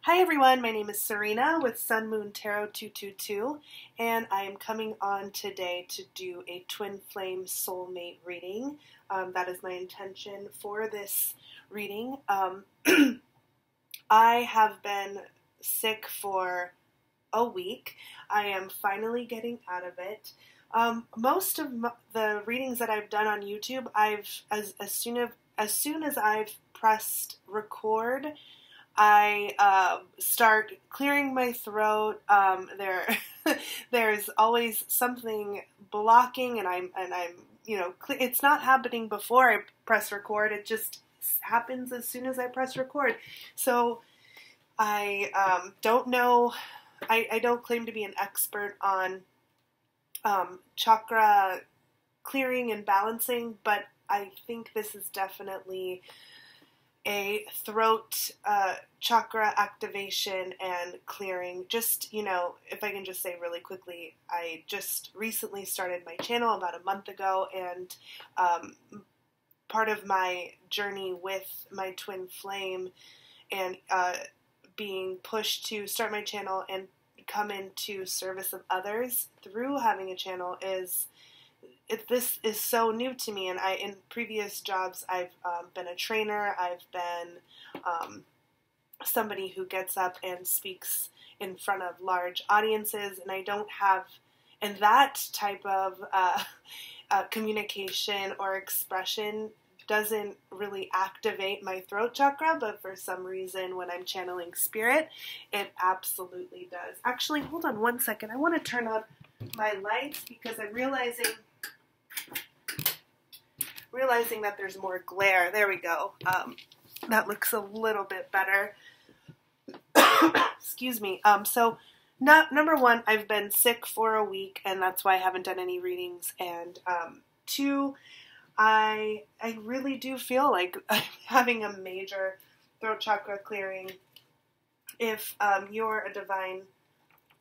Hi everyone, my name is Serena with Sun Moon Tarot 222, and I am coming on today to do a Twin Flame Soulmate reading. That is my intention for this reading. I have been sick for a week. I am finally getting out of it. Most of the readings that I've done on YouTube, as soon as I've pressed record, I start clearing my throat. There's always something blocking, and I'm it's not happening before I press record. It just happens as soon as I press record. So I don't know. I don't claim to be an expert on chakra clearing and balancing, but I think this is definitely a throat chakra activation and clearing. Just, if I can just say really quickly, I just recently started my channel about a month ago, and part of my journey with my twin flame and being pushed to start my channel and come into service of others through having a channel this is so new to me. And in previous jobs, I've been a trainer. I've been somebody who gets up and speaks in front of large audiences, and I don't have, and that type of communication or expression doesn't really activate my throat chakra, but for some reason when I'm channeling spirit, it absolutely does. Actually, hold on one second. I want to turn on my lights because I'm realizing that there's more glare. There we go. That looks a little bit better. Excuse me. So number one, I've been sick for a week, and that's why I haven't done any readings. And two, I really do feel like I'm having a major throat chakra clearing. If you're a divine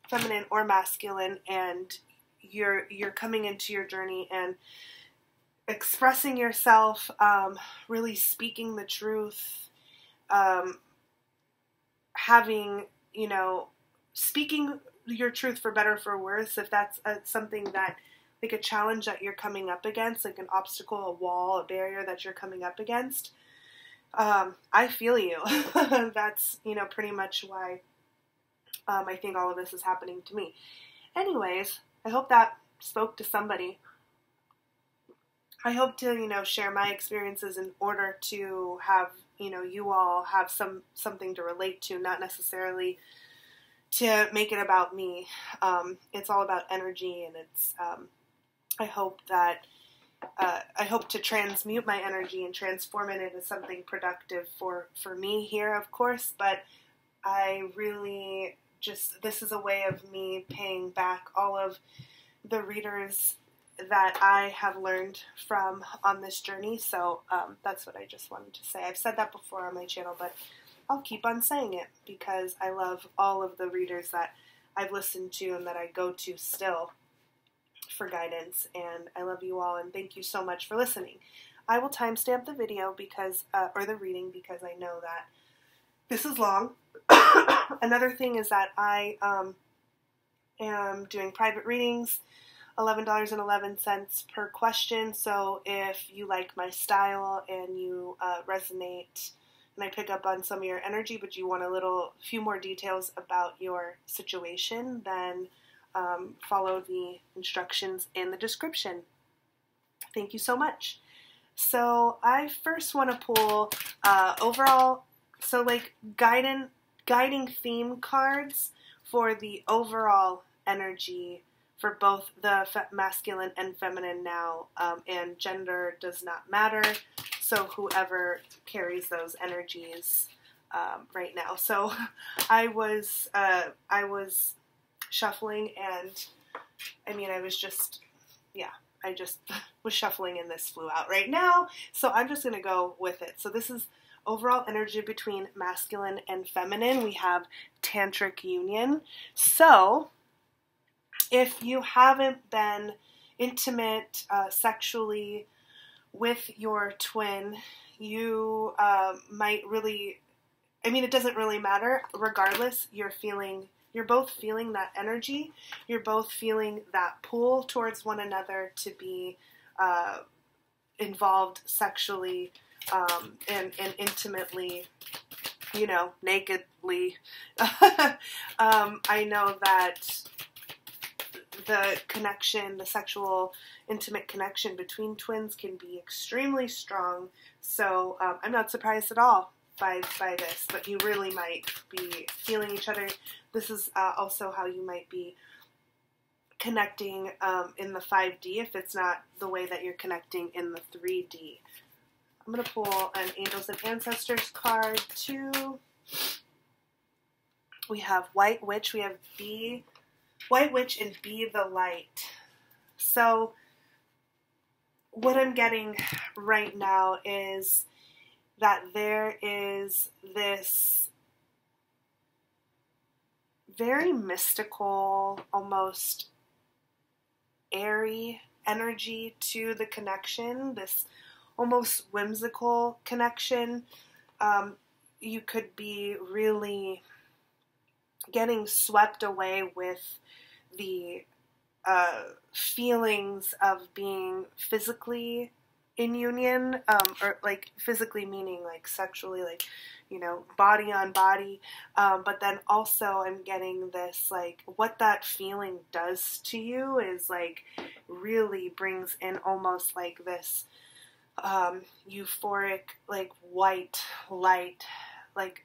feminine or masculine, and you're coming into your journey and expressing yourself, really speaking the truth, having, speaking your truth for better or for worse, if that's something that, like a challenge that you're coming up against, like an obstacle, a wall, a barrier that you're coming up against, I feel you. That's, pretty much why I think all of this is happening to me. Anyways, I hope that spoke to somebody. I hope to, share my experiences in order to have, you all have something to relate to, not necessarily to make it about me. It's all about energy, and it's, I hope to transmute my energy and transform it into something productive for me here, of course, but I really this is a way of me paying back all of the readers that I have learned from on this journey. So that's what I just wanted to say. I've said that before on my channel, but I'll keep on saying it because I love all of the readers that I've listened to and that I go to still for guidance, and I love you all, and thank you so much for listening. I will timestamp the video because, or the reading, because I know that this is long. Another thing is that I am doing private readings, $11.11 per question. So if you like my style and you resonate, and I pick up on some of your energy, but you want few more details about your situation, then follow the instructions in the description. Thank you so much. So I first want to pull overall, so like guiding theme cards for the overall energy for both the masculine and feminine now, and gender does not matter, so whoever carries those energies right now. So I was shuffling, and I just was shuffling, and this flew out right now, so I'm just going to go with it. So this is overall energy between masculine and feminine. We have tantric union. So if you haven't been intimate sexually with your twin, you might really I mean, it doesn't really matter. Regardless, you're both feeling that energy. You're both feeling that pull towards one another to be involved sexually and intimately, you know, nakedly. I know that the connection, the sexual, intimate connection between twins can be extremely strong. So I'm not surprised at all by this, but you really might be feeling each other. This is also how you might be connecting in the 5D if it's not the way that you're connecting in the 3D. I'm going to pull an Angels and Ancestors card too. We have White Witch, we have White Witch and Be the Light. So what I'm getting right now is that there is this very mystical, almost airy energy to the connection, this almost whimsical connection. You could be really getting swept away with the feelings of being physically in union, or like physically meaning like sexually, like, you know, body on body, but then also I'm getting this, like, what that feeling does to you is like really brings in almost like this euphoric, like white light, like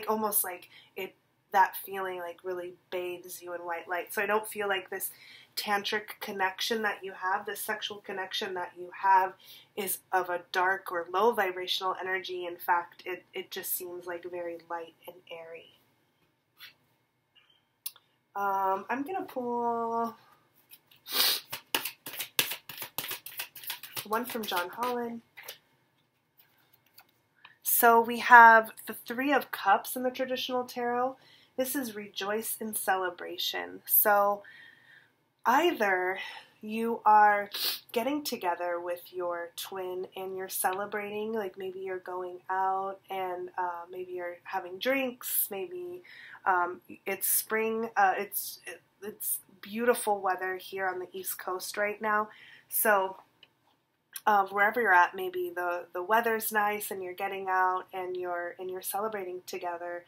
almost like it, that feeling like really bathes you in white light. So I don't feel like this tantric connection that you have, this sexual connection that you have, is of a dark or low vibrational energy. In fact, it just seems like very light and airy. I'm going to pull one from John Holland. So we have the Three of Cups in the traditional tarot. This is rejoice in celebration. So either you are getting together with your twin and you're celebrating, like maybe you're going out and maybe you're having drinks, maybe it's spring, it's beautiful weather here on the East Coast right now. So wherever you're at, maybe the weather's nice and you're getting out and you're celebrating together.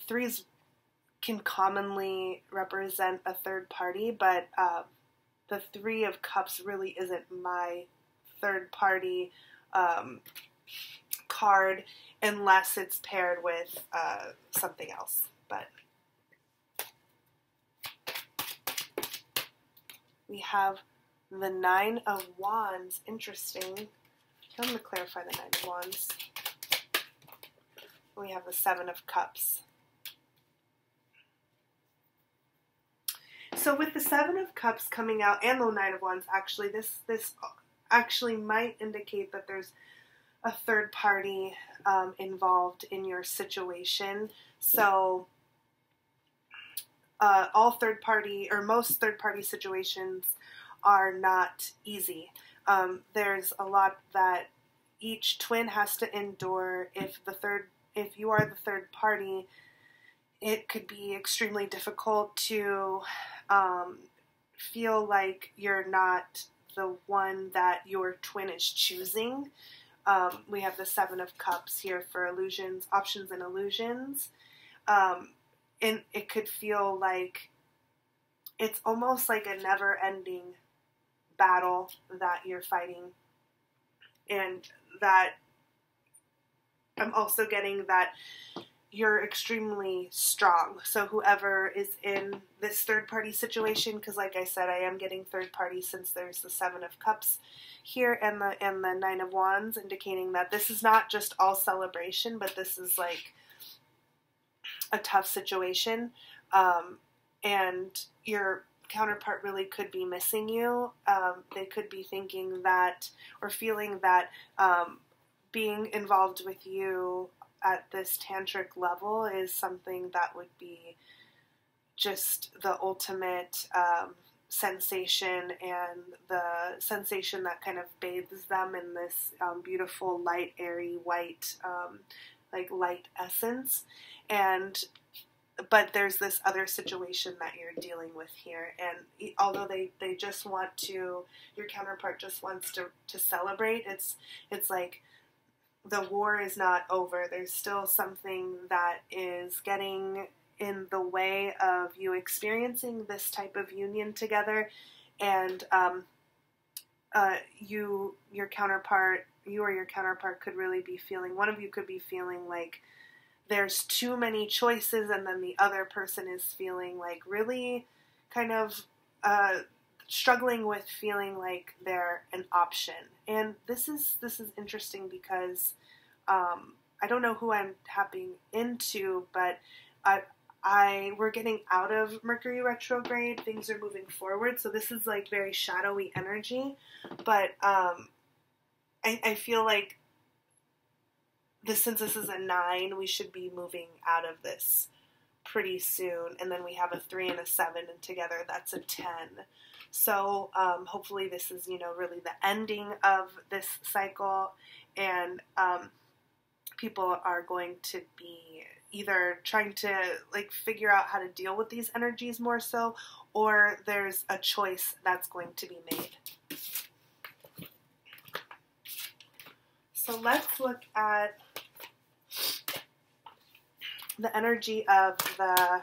Threes can commonly represent a third party, but the Three of Cups really isn't my third party card unless it's paired with something else. But we have the Nine of Wands. Interesting. I'm going to clarify the Nine of Wands. We have the Seven of Cups. So with the Seven of Cups coming out and the Nine of Wands, actually, this actually might indicate that there's a third party involved in your situation. So all third party, or most third party situations are not easy. There's a lot that each twin has to endure. If you are the third party, it could be extremely difficult to feel like you're not the one that your twin is choosing. We have the Seven of Cups here for illusions, options and illusions. And it could feel like it's almost like a never-ending battle that you're fighting. And that I'm also getting that you're extremely strong. So whoever is in this third-party situation, because like I said, I am getting third-party since there's the Seven of Cups here and the Nine of Wands, indicating that this is not just all celebration, but this is like a tough situation. And your counterpart really could be missing you. They could be thinking that, or feeling that being involved with you at this tantric level is something that would be just the ultimate sensation, and the sensation that kind of bathes them in this beautiful, light, airy, white like light essence, but there's this other situation that you're dealing with here, and although they just want to, your counterpart just wants to celebrate, it's like the war is not over. There's still something that is getting in the way of you experiencing this type of union together, and you or your counterpart could really be feeling, one of you could be feeling like there's too many choices, and then the other person is feeling like really kind of struggling with feeling like they're an option. And this is interesting because I don't know who I'm tapping into, but we're getting out of Mercury retrograde. Things are moving forward, so this is like very shadowy energy. But I feel like since this is a 9, we should be moving out of this pretty soon. And then we have a 3 and a 7, and together that's a 10. So hopefully this is, really the ending of this cycle, and people are going to be either trying to like figure out how to deal with these energies more so, or there's a choice that's going to be made. So let's look at the energy of the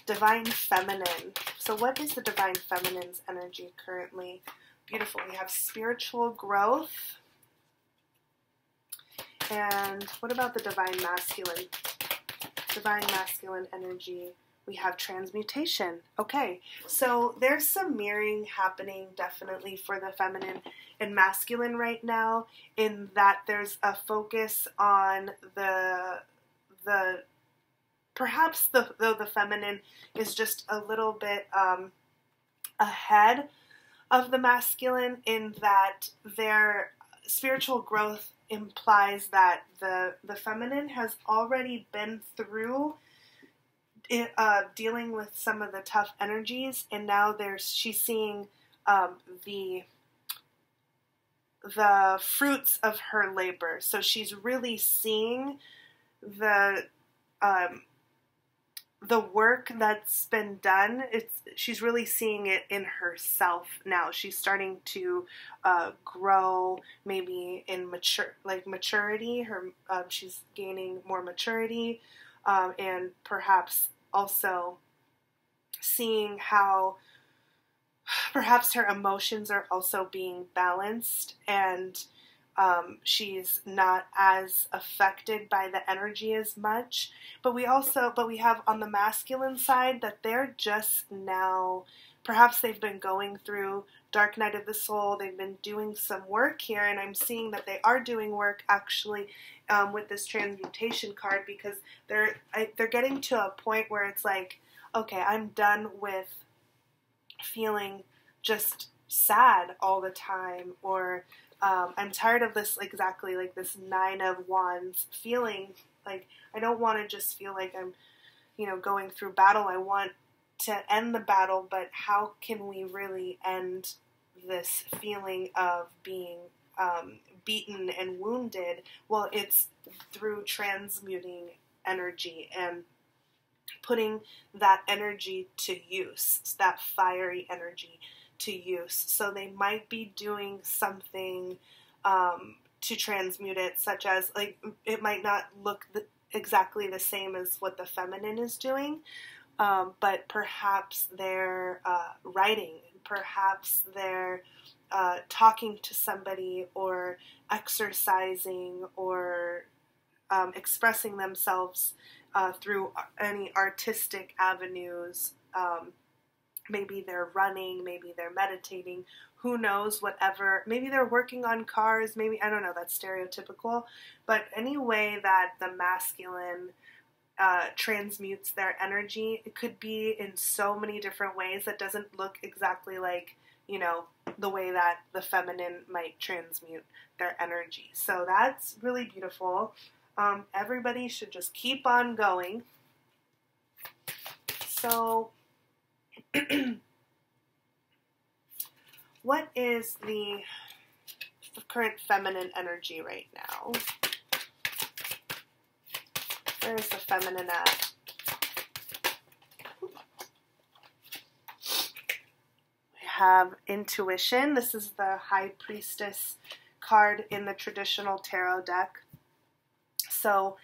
Divine Feminine. So what is the Divine Feminine's energy currently? Beautiful. We have spiritual growth. And what about the Divine Masculine? Divine Masculine energy. We have transmutation. Okay, so there's some mirroring happening definitely for the feminine and masculine right now, in that there's a focus on perhaps the feminine is just a little bit ahead of the masculine, in that their spiritual growth implies that the feminine has already been through dealing with some of the tough energies, and now she's seeing the fruits of her labor. So she's really seeing the work that's been done. She's really seeing it in herself now. She's starting to grow, maybe in maturity. She's gaining more maturity, and perhaps also seeing how perhaps her emotions are also being balanced, and she's not as affected by the energy as much. But we have on the masculine side that they're just now, perhaps they've been going through dark night of the soul. They've been doing some work here, and I'm seeing that they are doing work actually with this transmutation card, because they're getting to a point where it's like, okay, I'm done with feeling just sad all the time, or I'm tired of this, exactly like this 9 of Wands feeling. Like, I don't want to just feel like I'm, going through battle. I want to end the battle, but how can we really end this feeling of being beaten and wounded? Well, it's through transmuting energy and putting that energy to use, that fiery energy to use. So they might be doing something to transmute it, such as, like, it might not look exactly the same as what the feminine is doing, but perhaps they're writing, perhaps they're talking to somebody, or exercising, or expressing themselves through any artistic avenues. Maybe they're running, maybe they're meditating, who knows, whatever. Maybe they're working on cars, maybe, I don't know, that's stereotypical. But any way that the masculine transmutes their energy, it could be in so many different ways that doesn't look exactly like, the way that the feminine might transmute their energy. So that's really beautiful. Everybody should just keep on going. So what is the current feminine energy right now? Where is the feminine at? We have intuition. This is the High Priestess card in the traditional tarot deck. So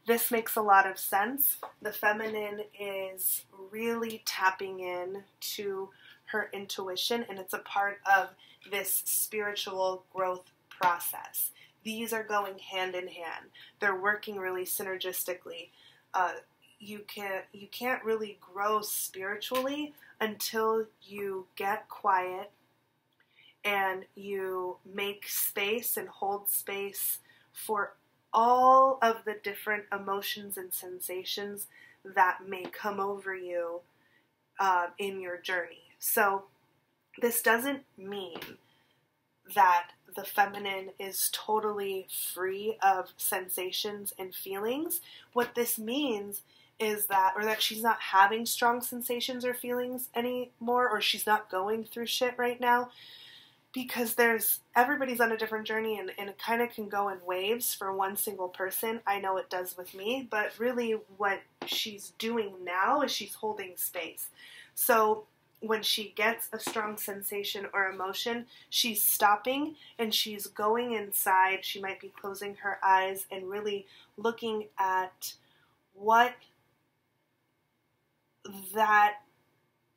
this makes a lot of sense. The feminine is really tapping in to her intuition, and it's a part of this spiritual growth process. These are going hand in hand. They're working really synergistically. You can't really grow spiritually until you get quiet and you make space and hold space for all of the different emotions and sensations that may come over you in your journey. So this doesn't mean that the feminine is totally free of sensations and feelings. What this means is that, or that she's not having strong sensations or feelings anymore, or she's not going through shit right now, because everybody's on a different journey, and it kind of can go in waves for one single person. I know it does with me, but really what she's doing now is she's holding space. So when she gets a strong sensation or emotion, she's stopping and she's going inside. She might be closing her eyes and really looking at what that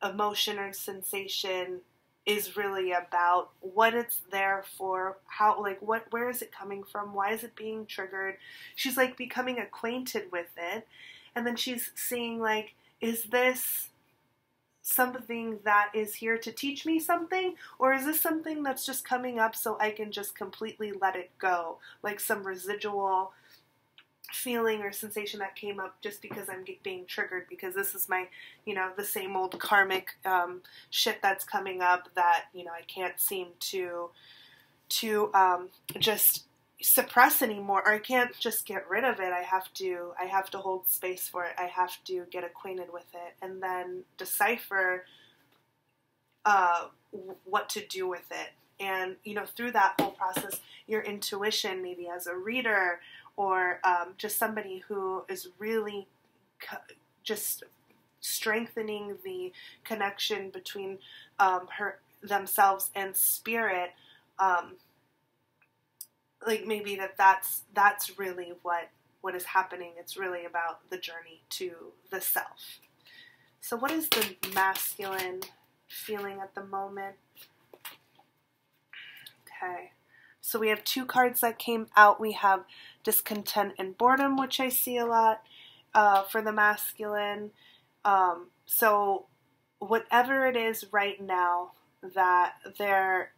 emotion or sensation is really about, what it's there for, how, like, where is it coming from, why is it being triggered. She's like becoming acquainted with it, and then she's seeing, like, is this something that is here to teach me something, or is this something that's just coming up so I can just completely let it go, like some residual feeling or sensation that came up just because I'm being triggered, because this is my, the same old karmic shit that's coming up that, I can't seem to just suppress anymore, or I can't just get rid of it. I have to hold space for it. I have to get acquainted with it and then decipher what to do with it. And, through that whole process, your intuition, maybe as a reader, or just somebody who is really just strengthening the connection between themselves and spirit, like maybe that's really what is happening. It's really about the journey to the self. So what is the masculine feeling at the moment? Okay. So we have two cards that came out. We have discontent and boredom, which I see a lot for the masculine. So whatever it is right now that they're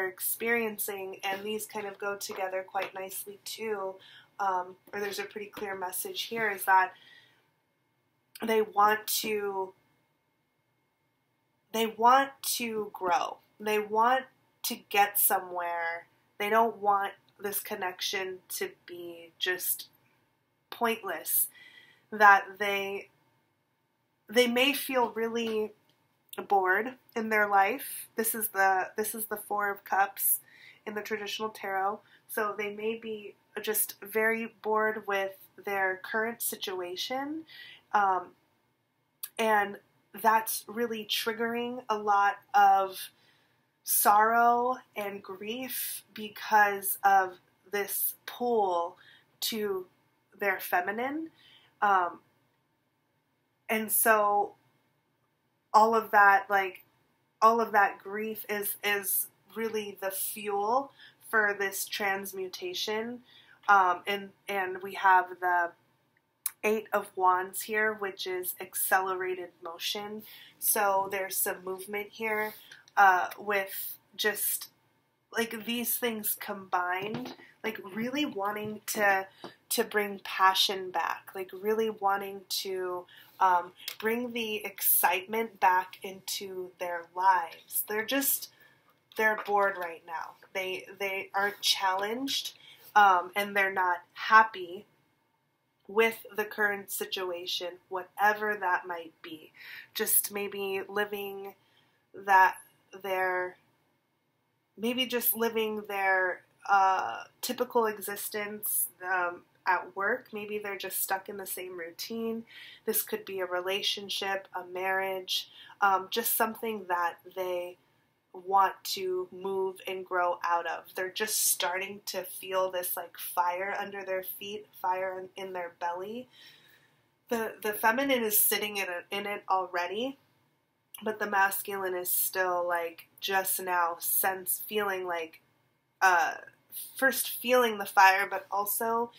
experiencing, and these kind of go together quite nicely too, or there's a pretty clear message here, is that they want to grow. They want to get somewhere. They don't want this connection to be just pointless. That they may feel really bored in their life. This is the Four of Cups in the traditional tarot. So they may be just very bored with their current situation, and that's really triggering a lot of sorrow and grief because of this pull to their feminine. And so all of that grief is really the fuel for this transmutation. And we have the Eight of Wands here, which is accelerated motion. So there's some movement here with just like these things combined, like really wanting to bring passion back, like really wanting to bring the excitement back into their lives. They're bored right now. They aren't challenged, and they're not happy with the current situation, whatever that might be. Just maybe living their typical existence, at work. Maybe they're just stuck in the same routine. This could be a relationship, a marriage, just something that they want to move and grow out of. They're just starting to feel this like fire under their feet, fire in their belly. The feminine is sitting in it already, but the masculine is still like just now feeling like first feeling the fire, but also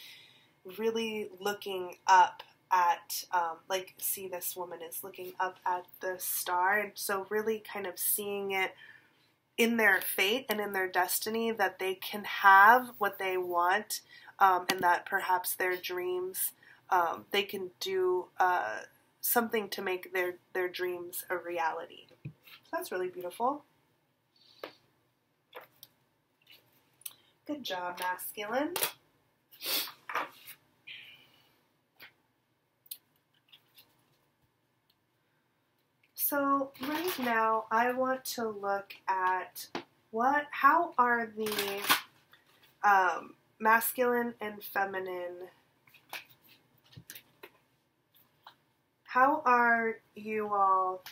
really looking up at, like, see, this woman is looking up at the star, and so really kind of seeing it in their fate and in their destiny that they can have what they want, and that perhaps their dreams, they can do something to make their dreams a reality. So that's really beautiful. Good job, masculine. So right now I want to look at how are the masculine and feminine, how are you all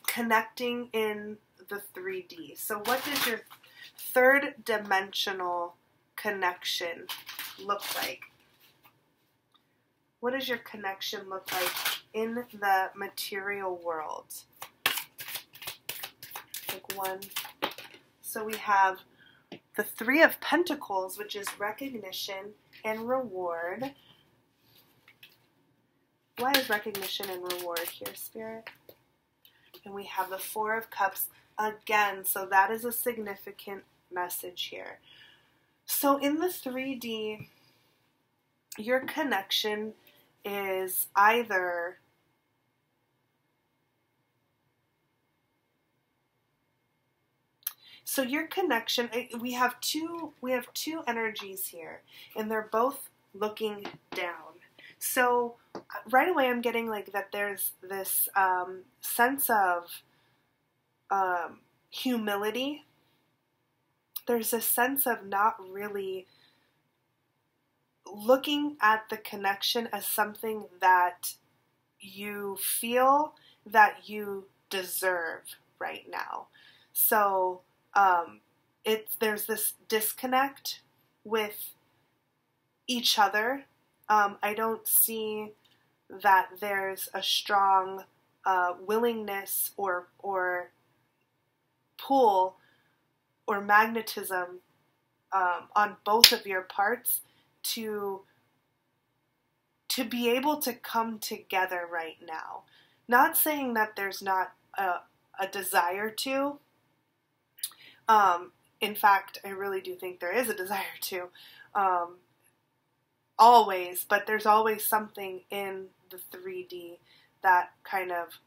connecting in the 3D? So what does your third dimensional connection look like? What does your connection look like in the material world? Like one. So we have the Three of Pentacles, which is recognition and reward. Why is recognition and reward here, Spirit? And we have the Four of Cups again, so that is a significant message here. So in the 3D, your connection is either your connection, we have two energies here, and they're both looking down. So right away I'm getting like that there's this sense of humility. There's a sense of not really looking at the connection as something that you feel that you deserve right now. So there's this disconnect with each other. I don't see that there's a strong willingness or pull or magnetism on both of your parts to be able to come together right now. Not saying that there's not a desire to. In fact, I really do think there is a desire to. Always, but there's always something in the 3D that kind of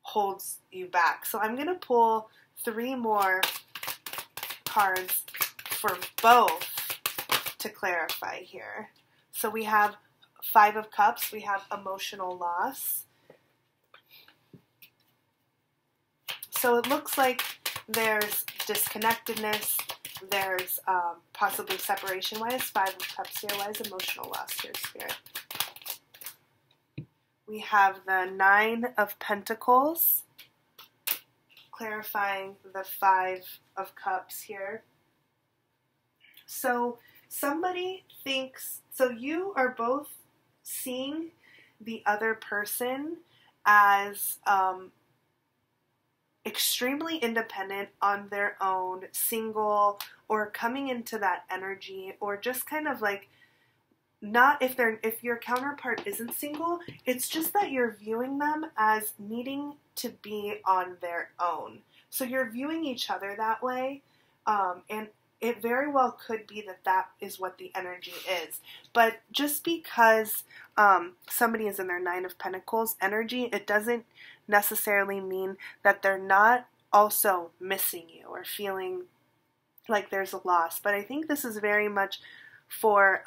holds you back. So I'm going to pull 3 more cards for both to clarify here. So we have 5 of Cups, we have emotional loss. So it looks like there's disconnectedness, there's possibly separation. Why is 5 of Cups here? Why is emotional loss here, Spirit? We have the 9 of Pentacles, clarifying the 5 of Cups here. So somebody thinks, so you are both seeing the other person as extremely independent on their own, single, or coming into that energy, or just kind of like not, if your counterpart isn't single, it's just that you're viewing them as needing to be on their own. So you're viewing each other that way, and it very well could be that that is what the energy is. But just because somebody is in their 9 of Pentacles energy, it doesn't necessarily mean that they're not also missing you or feeling like there's a loss. But I think this is very much for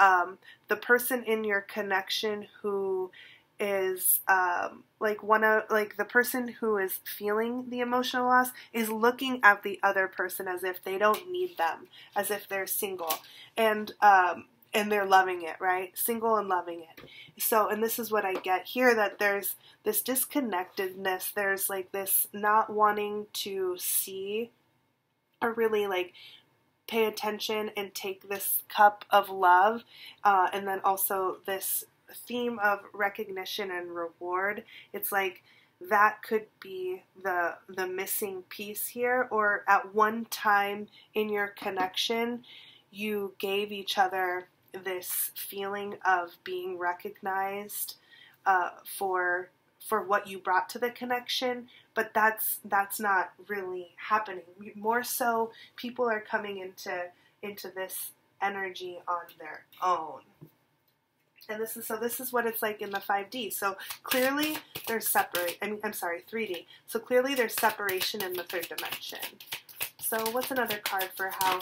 the person in your connection who is the person who is feeling the emotional loss is looking at the other person as if they don't need them, as if they're single. And and they're loving it, right? Single and loving it. So, and this is what I get here, that there's this disconnectedness. There's like this not wanting to see or really like pay attention and take this cup of love. And then also this theme of recognition and reward. It's like that could be the missing piece here, or at one time in your connection, you gave each other this feeling of being recognized for what you brought to the connection, but that's not really happening. More so, people are coming into this energy on their own. And this is what it's like in the 5D. So clearly there's 3D. So clearly there's separation in the third dimension. So what's another card for how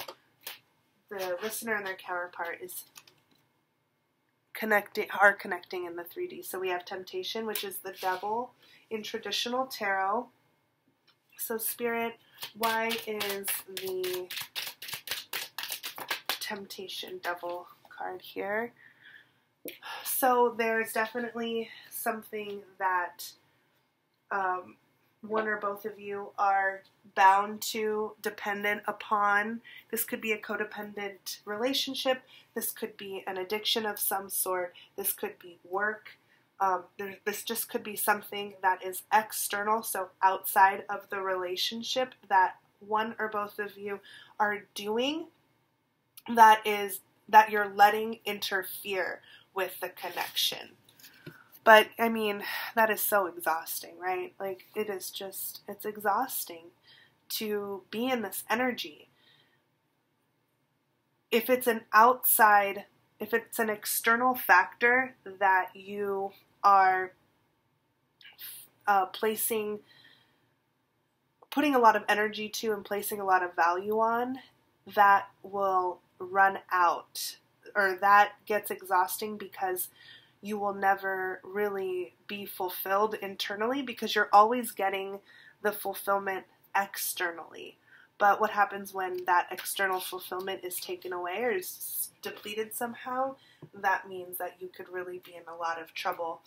the listener and their counterpart is connecting in the 3D? So we have temptation, which is the devil in traditional tarot. So Spirit, why is the temptation devil card here? So there's definitely something that one or both of you are bound to, dependent upon. This could be a codependent relationship. This could be an addiction of some sort. This could be work. This just could be something that is external, so outside of the relationship, that one or both of you are doing that you're letting interfere with the connection. But, I mean, that is so exhausting, right? Like, it's exhausting to be in this energy. If it's an external factor that you are putting a lot of energy to and placing a lot of value on, that will run out, or that gets exhausting because you will never really be fulfilled internally, because you're always getting the fulfillment externally. But what happens when that external fulfillment is taken away or is depleted somehow? That means that you could really be in a lot of trouble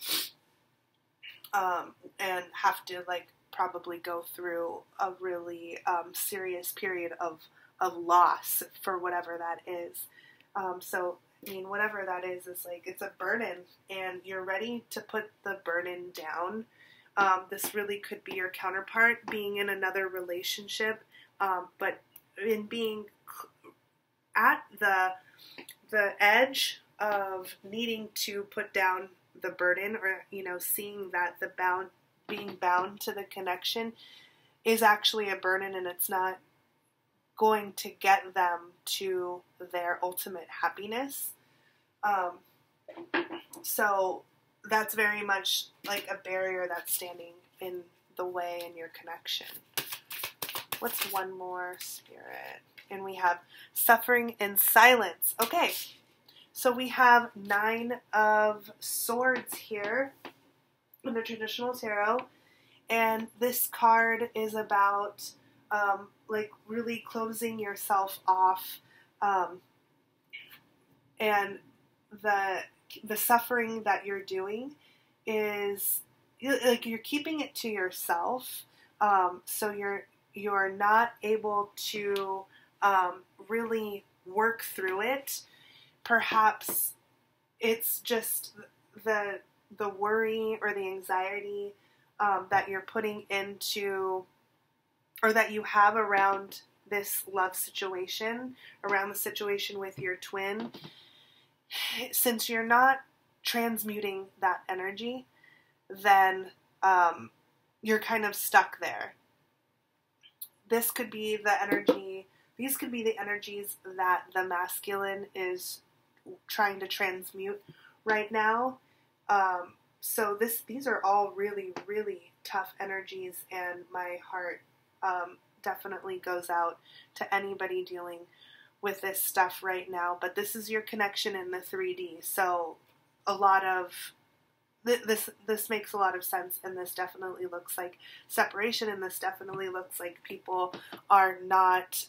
and have to probably go through a really serious period of loss for whatever that is. So, I mean, whatever that is it's a burden, and you're ready to put the burden down. This really could be your counterpart being in another relationship, but in being at the edge of needing to put down the burden, or, seeing that being bound to the connection is actually a burden, and it's not going to get them to their ultimate happiness. So that's very much like a barrier that's standing in the way in your connection. What's one more, Spirit? And we have suffering in silence. Okay, so we have 9 of Swords here in the traditional tarot, and this card is about really closing yourself off, and the suffering that you're doing is you're keeping it to yourself, so you're not able to really work through it. Perhaps it's just the worry or the anxiety that you're putting into, or that you have around this love situation, around the situation with your twin. Since you're not transmuting that energy, then you're kind of stuck there. These could be the energies that the masculine is trying to transmute right now. So these are all really, really tough energies, and my heart definitely goes out to anybody dealing with this stuff right now. But this is your connection in the 3D, so a lot of this makes a lot of sense, and this definitely looks like separation, and this definitely looks like people are not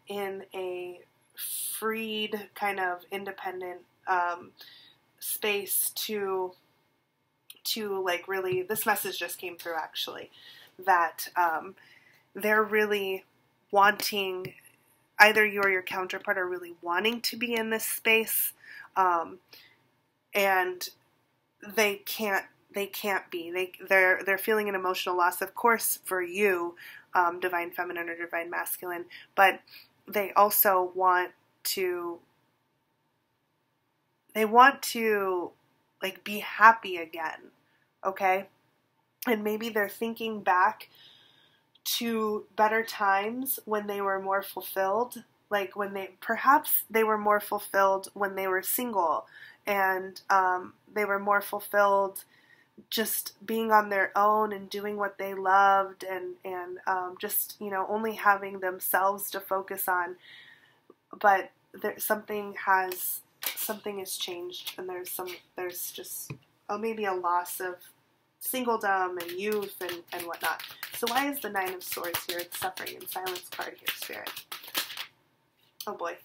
in a freed, kind of independent space to like really, this message just came through actually, that they're really wanting, either you or your counterpart are really wanting to be in this space, and they can't be. They're feeling an emotional loss, of course, for you, divine feminine or divine masculine, but they also want to like be happy again, okay? And maybe they're thinking back to better times when they were more fulfilled, like when perhaps they were more fulfilled when they were single, and they were more fulfilled just being on their own and doing what they loved, and just, you know, only having themselves to focus on. But something has changed, and there's just maybe a loss of singledom and youth and whatnot. So why is the Nine of Swords here? It's suffering and silence card here, Spirit. Oh boy.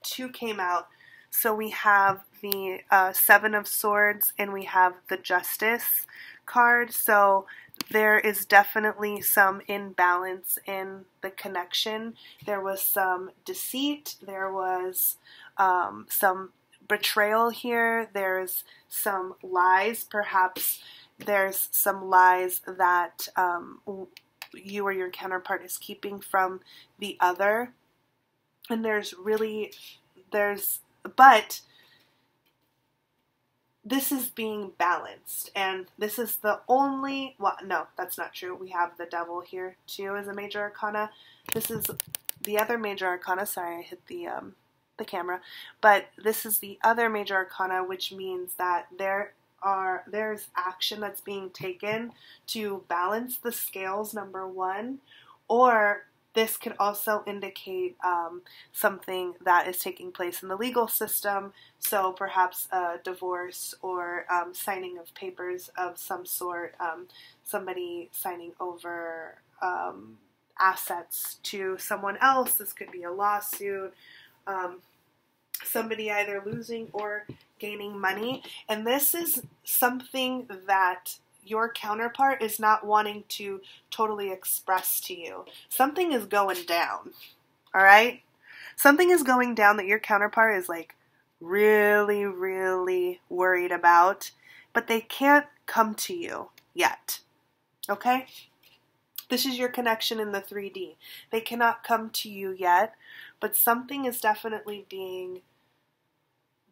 2 came out. So we have the Seven of Swords, and we have the Justice card. So there is definitely some imbalance in the connection. There was some deceit. There was some betrayal here. There's some lies. Perhaps there's some lies that you or your counterpart is keeping from the other. And but this is being balanced, and this is the only, well, no, that's not true. We have the Devil here too as a major arcana. This is the other major arcana. Sorry, I hit the camera. But this is the other major arcana, which means that there's action that's being taken to balance the scales, number one, or this could also indicate something that is taking place in the legal system, so perhaps a divorce or signing of papers of some sort, somebody signing over assets to someone else. This could be a lawsuit, somebody either losing or gaining money, and this is something that your counterpart is not wanting to totally express to you. Something is going down, all right? Something is going down that your counterpart is like really, really worried about, but they can't come to you yet, okay? This is your connection in the 3D. They cannot come to you yet, but something is definitely being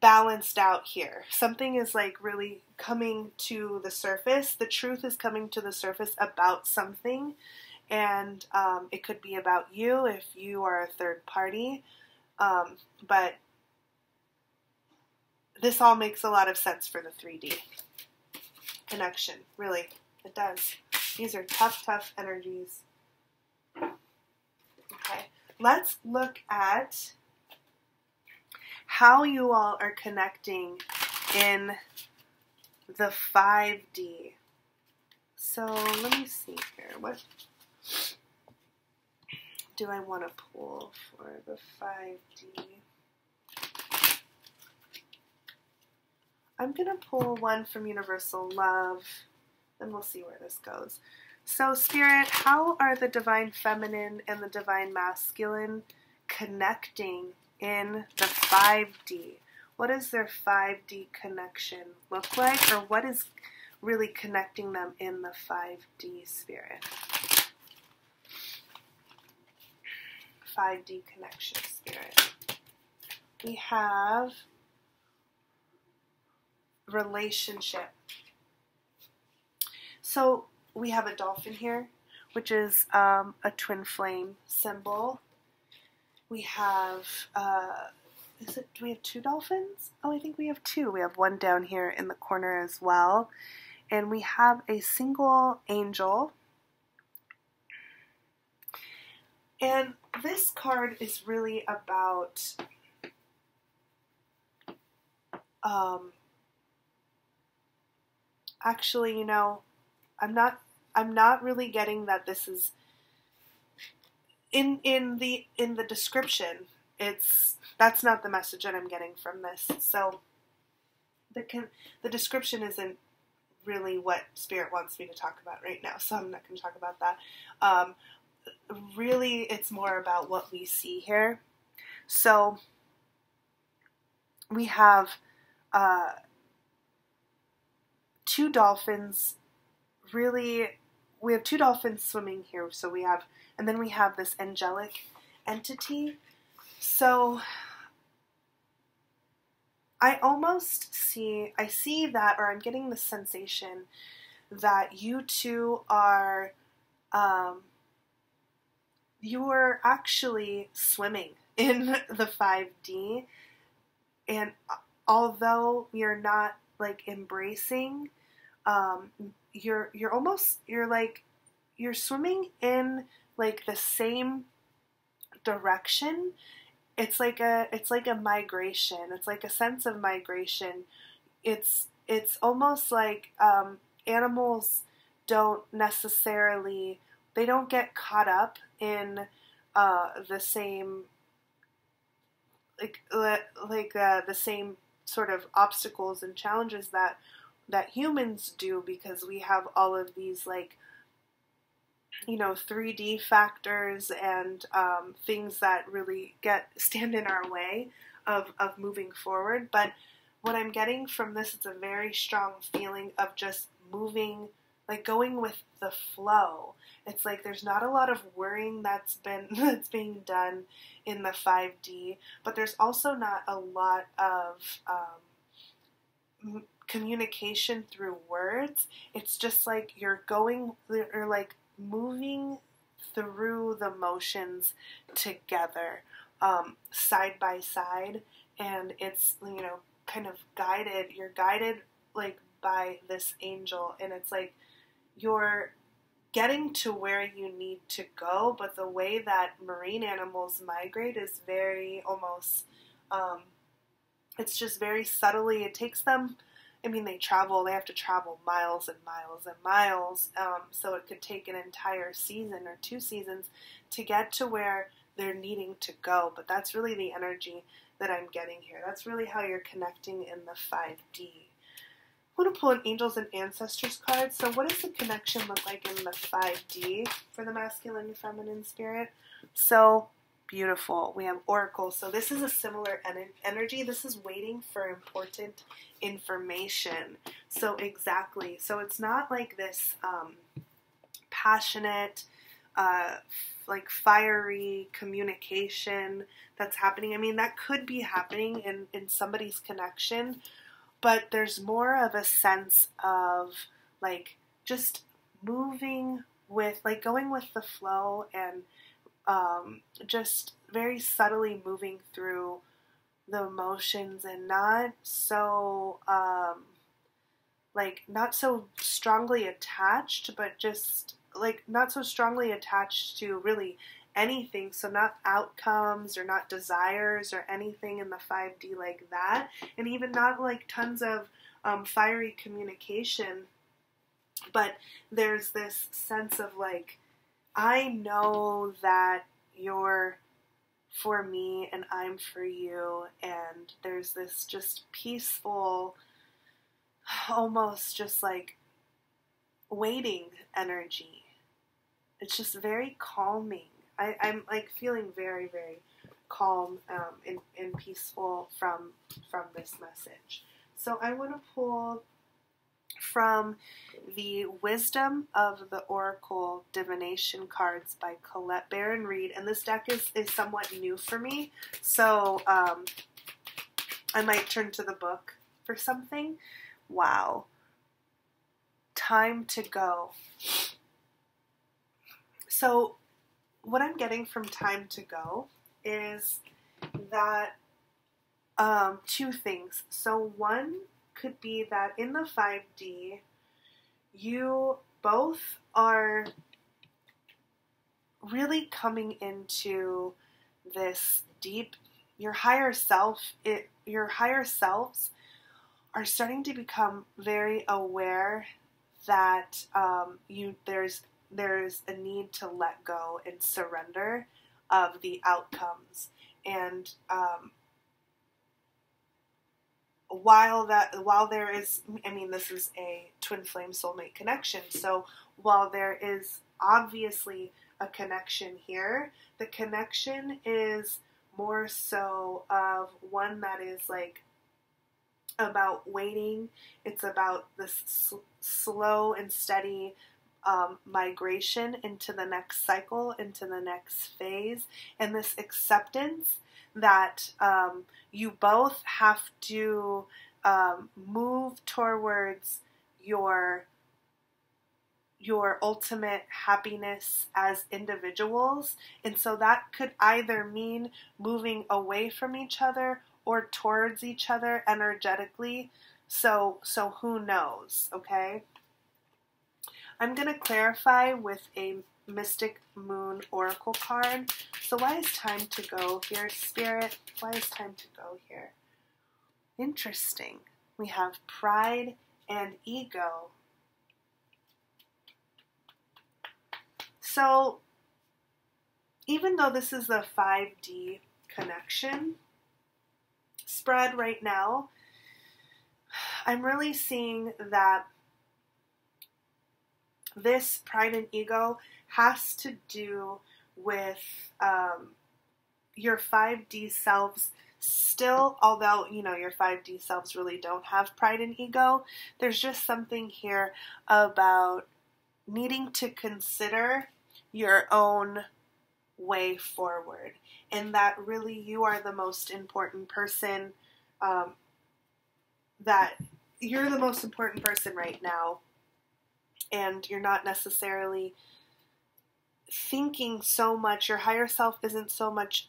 balanced out here. Something is like really coming to the surface. The truth is coming to the surface about something, and it could be about you if you are a third party, but this all makes a lot of sense for the 3D connection. Really, it does. These are tough energies. Okay, let's look at how you all are connecting in the 5D. So let me see here. What do I want to pull for the 5D? I'm going to pull one from Universal Love, and we'll see where this goes. So, Spirit, how are the Divine Feminine and the Divine Masculine connecting in the 5D? What does their 5D connection look like, or what is really connecting them in the 5D, Spirit? 5D connection, Spirit. We have relationship. So we have a dolphin here, which is a twin flame symbol. We have, do we have 2 dolphins? Oh, I think we have 2. We have one down here in the corner as well. And we have a single angel. And this card is really about actually, you know, I'm not really getting that this is in the description. that's not the message that I'm getting from this. So the description isn't really what Spirit wants me to talk about right now, so I'm not going to talk about that. Really, it's more about what we see here. So we have two dolphins. Really, we have two dolphins swimming here. So and then we have this angelic entity. So I see that, or I'm getting the sensation that you two are, you are actually swimming in the 5D, and although you're not like embracing, you're swimming in like the same direction. It's like a migration. It's like a sense of migration. It's almost like animals don't necessarily, they don't get caught up in the same the same sort of obstacles and challenges that humans do, because we have all of these 3D factors and things that really stand in our way of moving forward. But what I'm getting from this, it's a very strong feeling of just moving, like going with the flow. It's like there's not a lot of worrying that's being done in the 5D, but there's also not a lot of communication through words. It's just like you're like moving through the motions together, side by side, and it's kind of guided. You're guided like by this angel, and it's like you're getting to where you need to go, but the way that marine animals migrate is very almost, it's just very subtly. It takes them, they have to travel miles and miles and miles, so it could take an entire season or 2 seasons to get to where they're needing to go, but that's really the energy that I'm getting here. That's really how you're connecting in the 5D. I'm going to pull an Angels and Ancestors card. So what does the connection look like in the 5D for the masculine and feminine spirit? So beautiful. We have Oracle. So this is a similar energy. This is waiting for important information. So exactly. So it's not like this passionate, like fiery communication that's happening. That could be happening in somebody's connection, but there's more of a sense of like just moving with, like going with the flow, and just very subtly moving through the emotions, and not so not so strongly attached, but just like not so strongly attached to really anything. So not outcomes or not desires or anything in the 5D like that, and even not like tons of fiery communication, but there's this sense of like, I know that you're for me and I'm for you, and there's this just peaceful, almost just like waiting energy. It's just very calming. I'm like feeling very, very calm and peaceful from this message. So I want to pull from the Wisdom of the Oracle Divination cards by Colette Baron Reed, and this deck is somewhat new for me, so I might turn to the book for something. Wow. Time to go. So what I'm getting from time to go is that 2 things. So one could be that in the 5D, you both are really coming into this deep, your higher selves are starting to become very aware that there's a need to let go and surrender of the outcomes. And while there is, I mean, this is a twin flame soulmate connection, so while there is obviously a connection here, the connection is more so of one that is like about waiting. It's about this slow and steady migration into the next cycle, into the next phase, and this acceptance that you both have to move towards your ultimate happiness as individuals. And so that could either mean moving away from each other or towards each other energetically. So who knows, okay? I'm going to clarify with a Mystic Moon Oracle card. So why is time to go here, Spirit? Why is time to go here? Interesting. We have pride and ego. So even though this is the 5D connection spread right now, I'm really seeing that this pride and ego has to do with your 5D selves still, although, you know, your 5D selves really don't have pride and ego. There's just something here about needing to consider your own way forward, and that really you are the most important person, that you're the most important person right now, and you're not necessarily thinking so much, your higher self isn't so much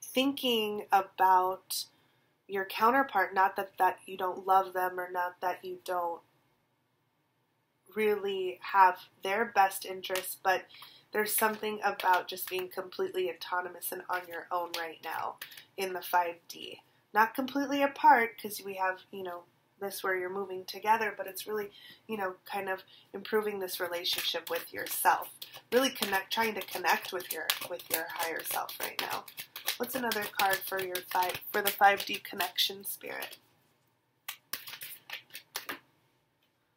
thinking about your counterpart, not that you don't love them or not that you don't really have their best interests, but there's something about just being completely autonomous and on your own right now in the 5D. Not completely apart, because we have, you know, this where you're moving together, but it's really, you know, kind of improving this relationship with yourself. Really trying to connect with your higher self right now. What's another card for the 5D connection, Spirit?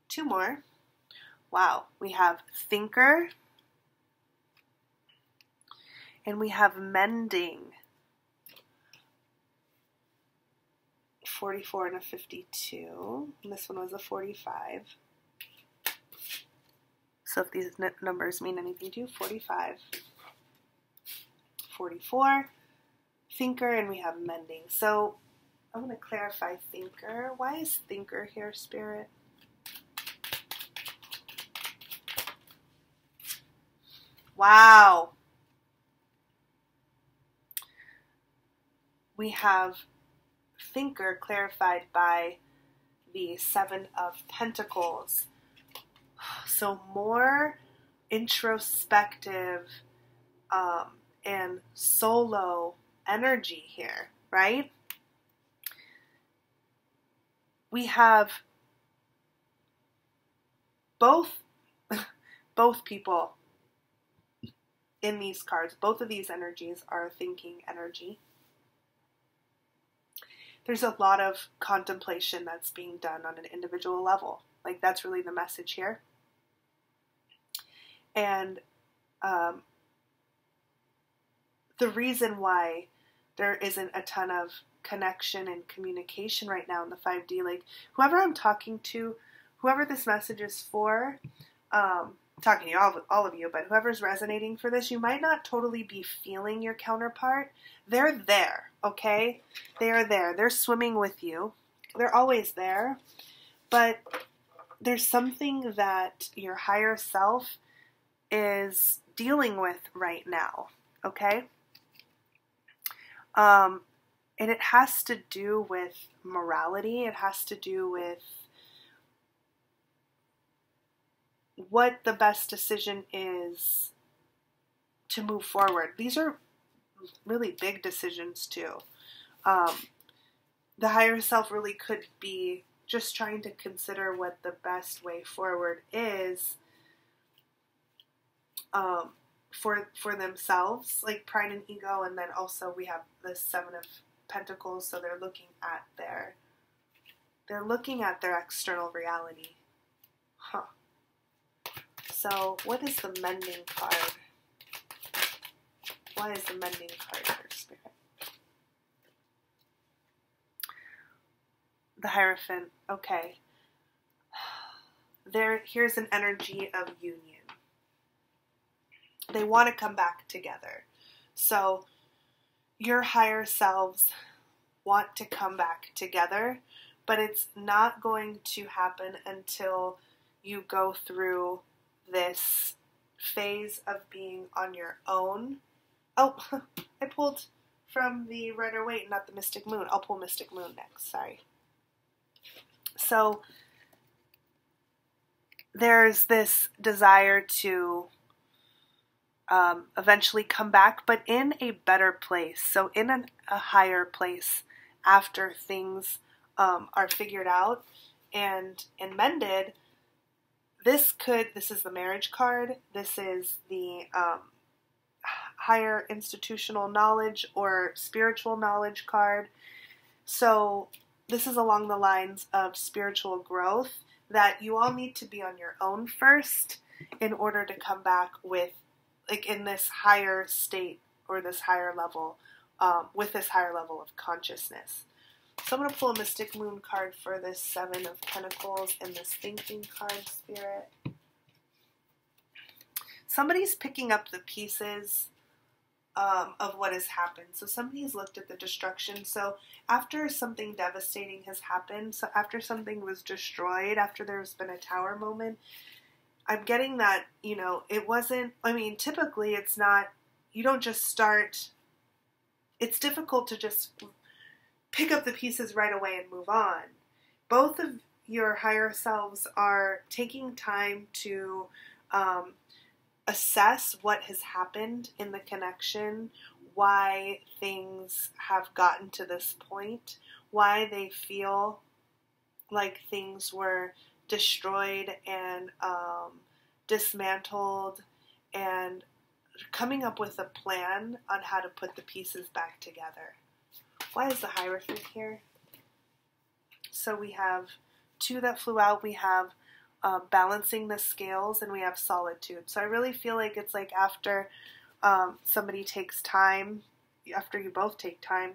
Two more. Wow, we have thinker and we have mending. 44 and a 52. And this one was a 45. So if these numbers mean anything to you, 45, 44, thinker, and we have mending. So I'm going to clarify thinker. Why is thinker here, Spirit? Wow. We have thinker clarified by the 7 of Pentacles. So more introspective and solo energy here, right? We have both people in these cards. Both of these energies are thinking energy. There's a lot of contemplation that's being done on an individual level. Like, that's really the message here. And the reason why there isn't a ton of connection and communication right now in the 5D, like, whoever I'm talking to, whoever this message is for, talking to all of you, but whoever's resonating for this, you might not totally be feeling your counterpart. They're there, okay? They are there. They're swimming with you. They're always there. But there's something that your higher self is dealing with right now, okay? And it has to do with morality. It has to do with what the best decision is to move forward. These are really big decisions too. The higher self really could be just trying to consider what the best way forward is for themselves, like pride and ego, and then also we have the Seven of Pentacles, so they're looking at their external reality. Huh. So what is the Mending card? Why is the Mending card for Spirit? The Hierophant. Okay. Here's an energy of union. They want to come back together. So your higher selves want to come back together, but it's not going to happen until you go through this phase of being on your own. Oh, I pulled from the Rider-Waite, not the Mystic Moon. I'll pull Mystic Moon next, sorry. So there's this desire to eventually come back, but in a better place. So in a higher place after things are figured out and mended. This is the Marriage card. This is the higher institutional knowledge or spiritual knowledge card. So this is along the lines of spiritual growth, that you all need to be on your own first in order to come back with, like, in this higher state or this higher level, with this higher level of consciousness. So I'm going to pull a Mystic Moon card for this Seven of Pentacles and this Thinking card, Spirit. Somebody's picking up the pieces of what has happened. So somebody's looked at the destruction. So after something devastating has happened, so after something was destroyed, after there's been a tower moment, I'm getting that, you know, it wasn't, I mean, typically it's not, you don't just start, it's difficult to just pick up the pieces right away and move on. Both of your higher selves are taking time to assess what has happened in the connection, why things have gotten to this point, why they feel like things were destroyed and dismantled, and coming up with a plan on how to put the pieces back together. Why is the Hierophant here? So we have two that flew out. We have balancing the scales, and we have solitude. So I really feel like it's like after somebody takes time, after you both take time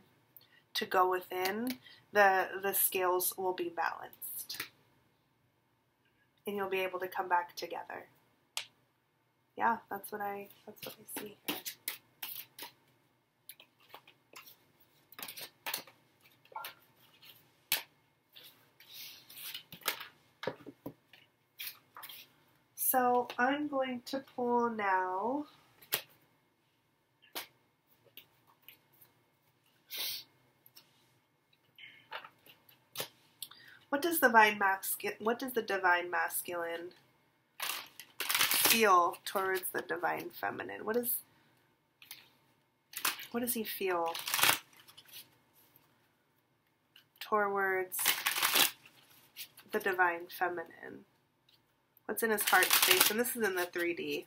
to go within, the scales will be balanced. And you'll be able to come back together. Yeah, that's what I see here. So I'm going to pull now what does the divine masculine feel towards the divine feminine? What does he feel towards the divine feminine? What's in his heart space? And this is in the 3D.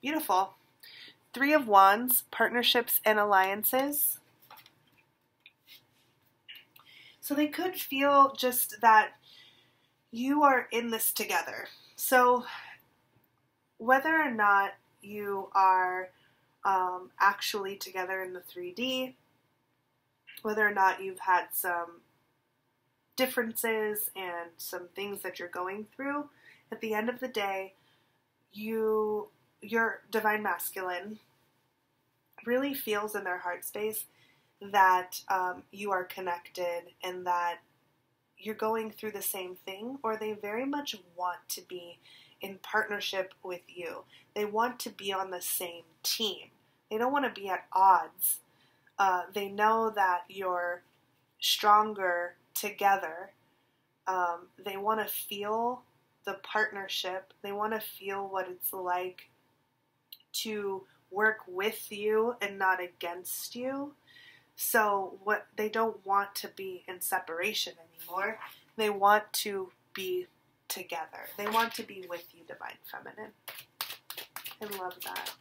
Beautiful. 3 of Wands, partnerships and alliances. So they could feel just that you are in this together. So whether or not you are actually together in the 3D, whether or not you've had some differences and some things that you're going through, at the end of the day, your divine masculine really feels in their heart space that you are connected and that you're going through the same thing, or they very much want to be in partnership with you. They want to be on the same team. They don't want to be at odds. They know that you're stronger together. They want to feel the partnership. They want to feel what it's like to work with you and not against you. So they don't want to be in separation anymore. They want to be together. They want to be with you, Divine Feminine. I love that.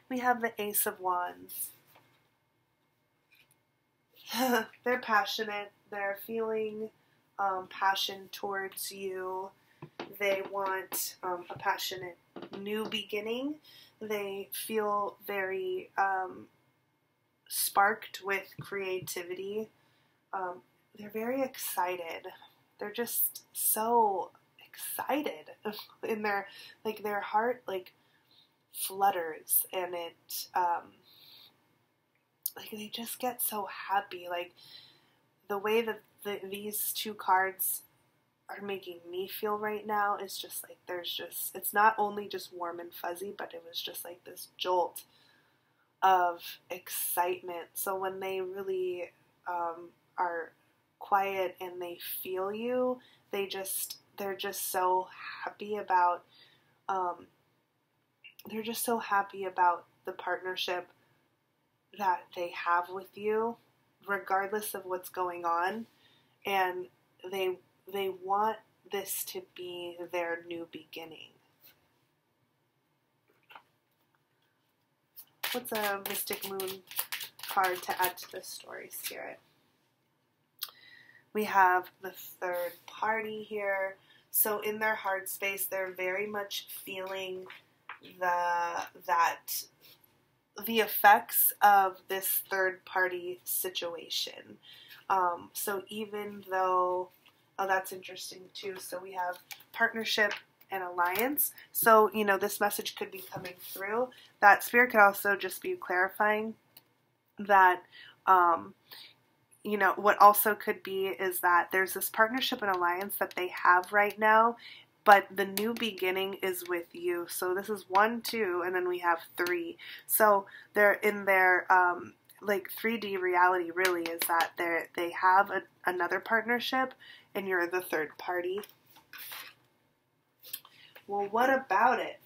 We have the Ace of Wands. They're passionate. They're feeling passion towards you. They want a passionate new beginning. They feel very sparked with creativity. They're very excited. They're just so excited in their heart flutters, and it they just get so happy. Like the way that these two cards are making me feel right now is just like it's not only just warm and fuzzy, but it was just like this jolt of excitement. So when they really are quiet and they feel you, they're just so happy about the partnership that they have with you, regardless of what's going on, and they want this to be their new beginning. What's a Mystic Moon card to add to this story, Spirit? We have the third party here. So in their heart space, they're very much feeling the effects of this third party situation. So even though, that's interesting too. So we have partnership and alliance. So, this message could be coming through. That Spirit could also just be clarifying that, what also could be is that there's this partnership and alliance that they have right now, but the new beginning is with you. So this is 1, 2, and then we have 3. So they're in their 3D reality really is that they have another partnership and you're the third party. Well, what about it?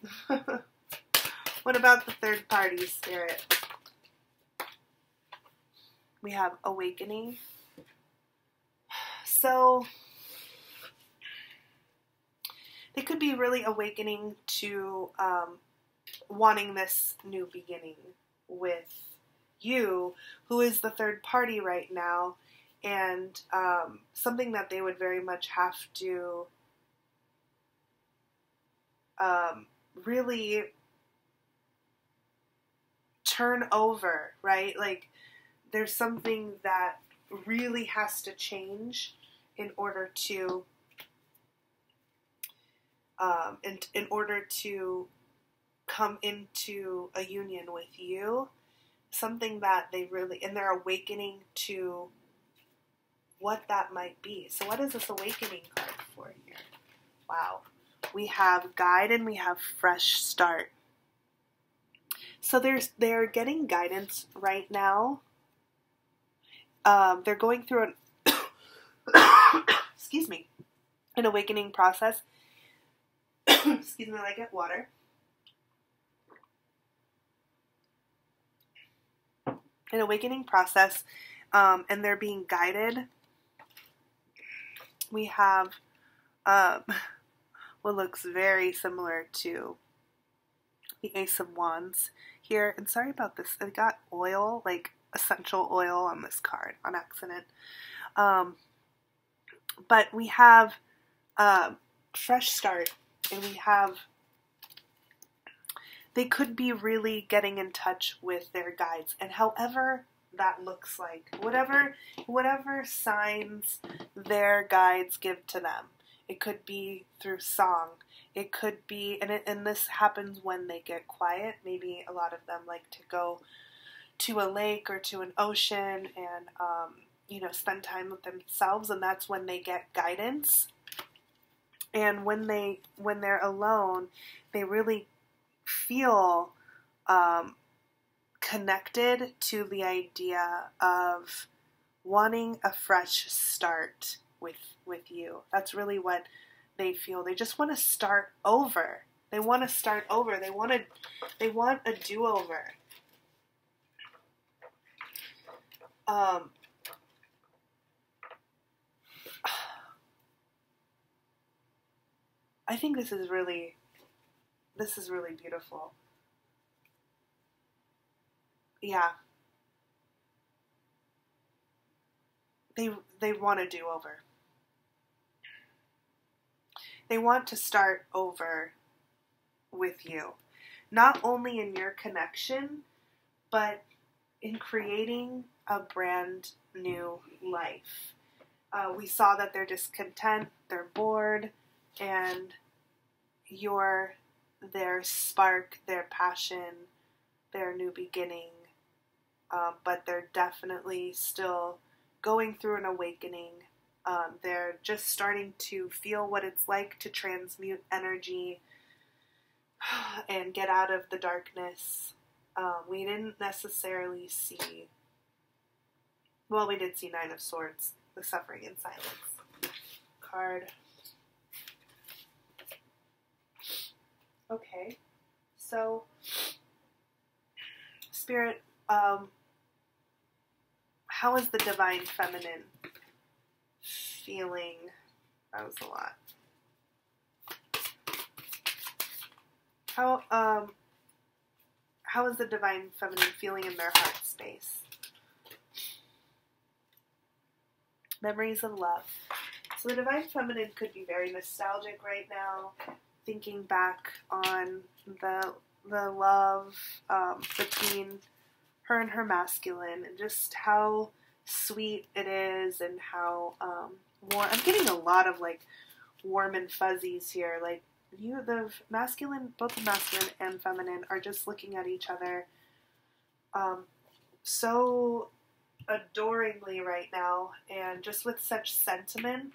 What about the third party, Spirit? We have awakening. So they could be really awakening to wanting this new beginning with you, who is the third party right now, and something that they would very much have to really turn over, right? Like there's something that really has to change in order to come into a union with you. Something that they really, and they're awakening to what that might be. So what is this awakening card for here? Wow. We have guide and we have fresh start. So they're getting guidance right now. They're going through excuse me, an awakening process. Excuse me while I get water. An awakening process, and they're being guided. We have what looks very similar to the Ace of Wands here. And sorry about this. I got oil, like essential oil on this card on accident. But we have fresh start, and we have, they could be really getting in touch with their guides, and however that looks like, whatever signs their guides give to them. It could be through song. It could be, and this happens when they get quiet. Maybe a lot of them like to go to a lake or to an ocean and, spend time with themselves, and that's when they get guidance. And when they're alone, they really feel connected to the idea of wanting a fresh start with you. That's really what they feel. They just want to start over. They want to start over. They want a do-over. I think this is really beautiful. Yeah. They want to do over. They want to start over with you. Not only in your connection, but in creating a brand new life. We saw that they're discontent, they're bored, and you're their spark, their passion, their new beginning. But they're definitely still going through an awakening. They're just starting to feel what it's like to transmute energy and get out of the darkness. We didn't necessarily see, well, we did see Nine of Swords, the suffering in silence card. Okay, so Spirit, how is the divine feminine feeling? That was a lot. How is the divine feminine feeling in their heart space? Memories of love. So the divine feminine could be very nostalgic right now, thinking back on the love between her and her masculine, and just how sweet it is, and how warm. I'm getting a lot of like warm and fuzzies here. Like the masculine, both the masculine and feminine are just looking at each other so adoringly right now, and just with such sentiment.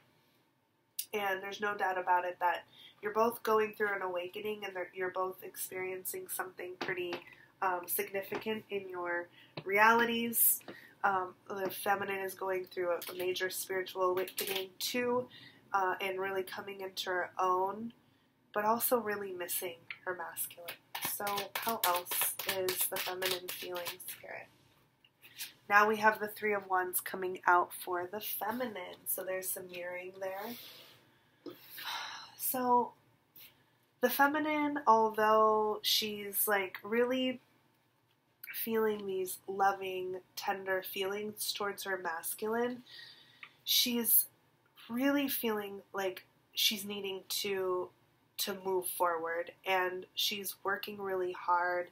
And there's no doubt about it that you're both going through an awakening, and you're both experiencing something pretty significant in your realities. The feminine is going through a major spiritual awakening too, and really coming into her own, but also really missing her masculine. So how else is the feminine feeling, Spirit? Now we have the Three of Wands coming out for the feminine, so there's some mirroring there. So the feminine, although she's like really feeling these loving, tender feelings towards her masculine, she's really feeling like she's needing to move forward, and she's working really hard,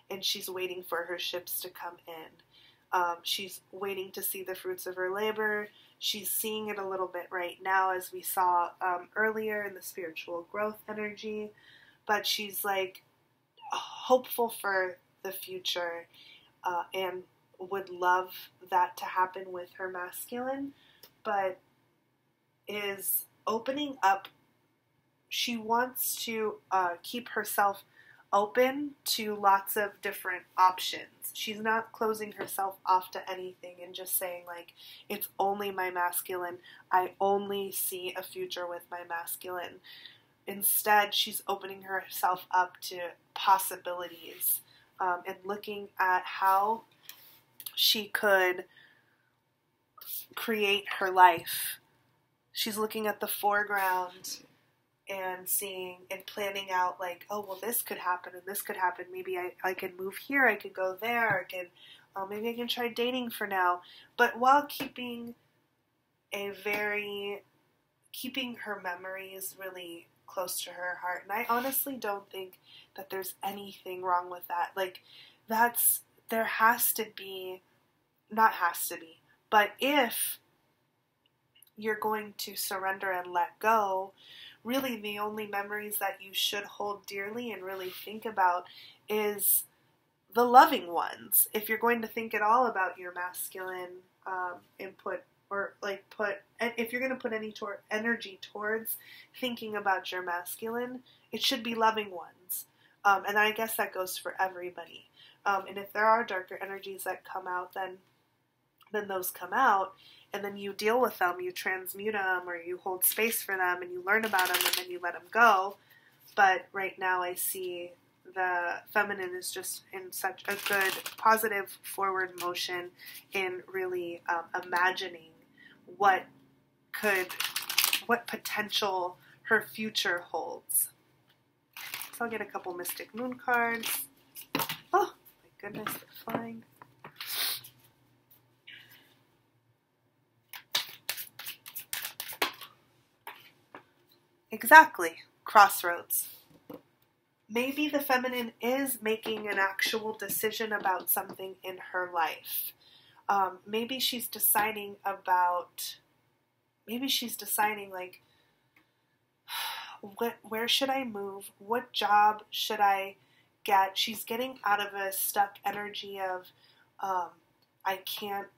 and she's waiting for her ships to come in. She's waiting to see the fruits of her labor. She's seeing it a little bit right now, as we saw earlier in the spiritual growth energy, but she's like hopeful for the future, and would love that to happen with her masculine, but is opening up. She wants to keep herself open to lots of different options. She's not closing herself off to anything and just saying like, it's only my masculine. I only see a future with my masculine. Instead, she's opening herself up to possibilities, and looking at how she could create her life. She's looking at the foreground and seeing and planning out like, oh, well, this could happen and this could happen. Maybe I could move here. I could go there. Maybe I can try dating for now. But while keeping her memories really close to her heart. And I honestly don't think that there's anything wrong with that. Like, there has to be, not has to be, but if you're going to surrender and let go, really the only memories that you should hold dearly and really think about is the loving ones. If you're going to think at all about your masculine input, or like if you're going to put any energy towards thinking about your masculine, it should be loving ones. And I guess that goes for everybody. And if there are darker energies that come out, then those come out, and then you deal with them, you transmute them, or you hold space for them, and you learn about them, and then you let them go. but right now I see the feminine is just in such a good, positive forward motion in really imagining what potential her future holds. So I'll get a couple Mystic Moon cards. Oh, my goodness, they're flying. Exactly. Crossroads. Maybe the feminine is making an actual decision about something in her life. Maybe she's deciding like, where should I move? What job should I get? She's getting out of a stuck energy of, I can't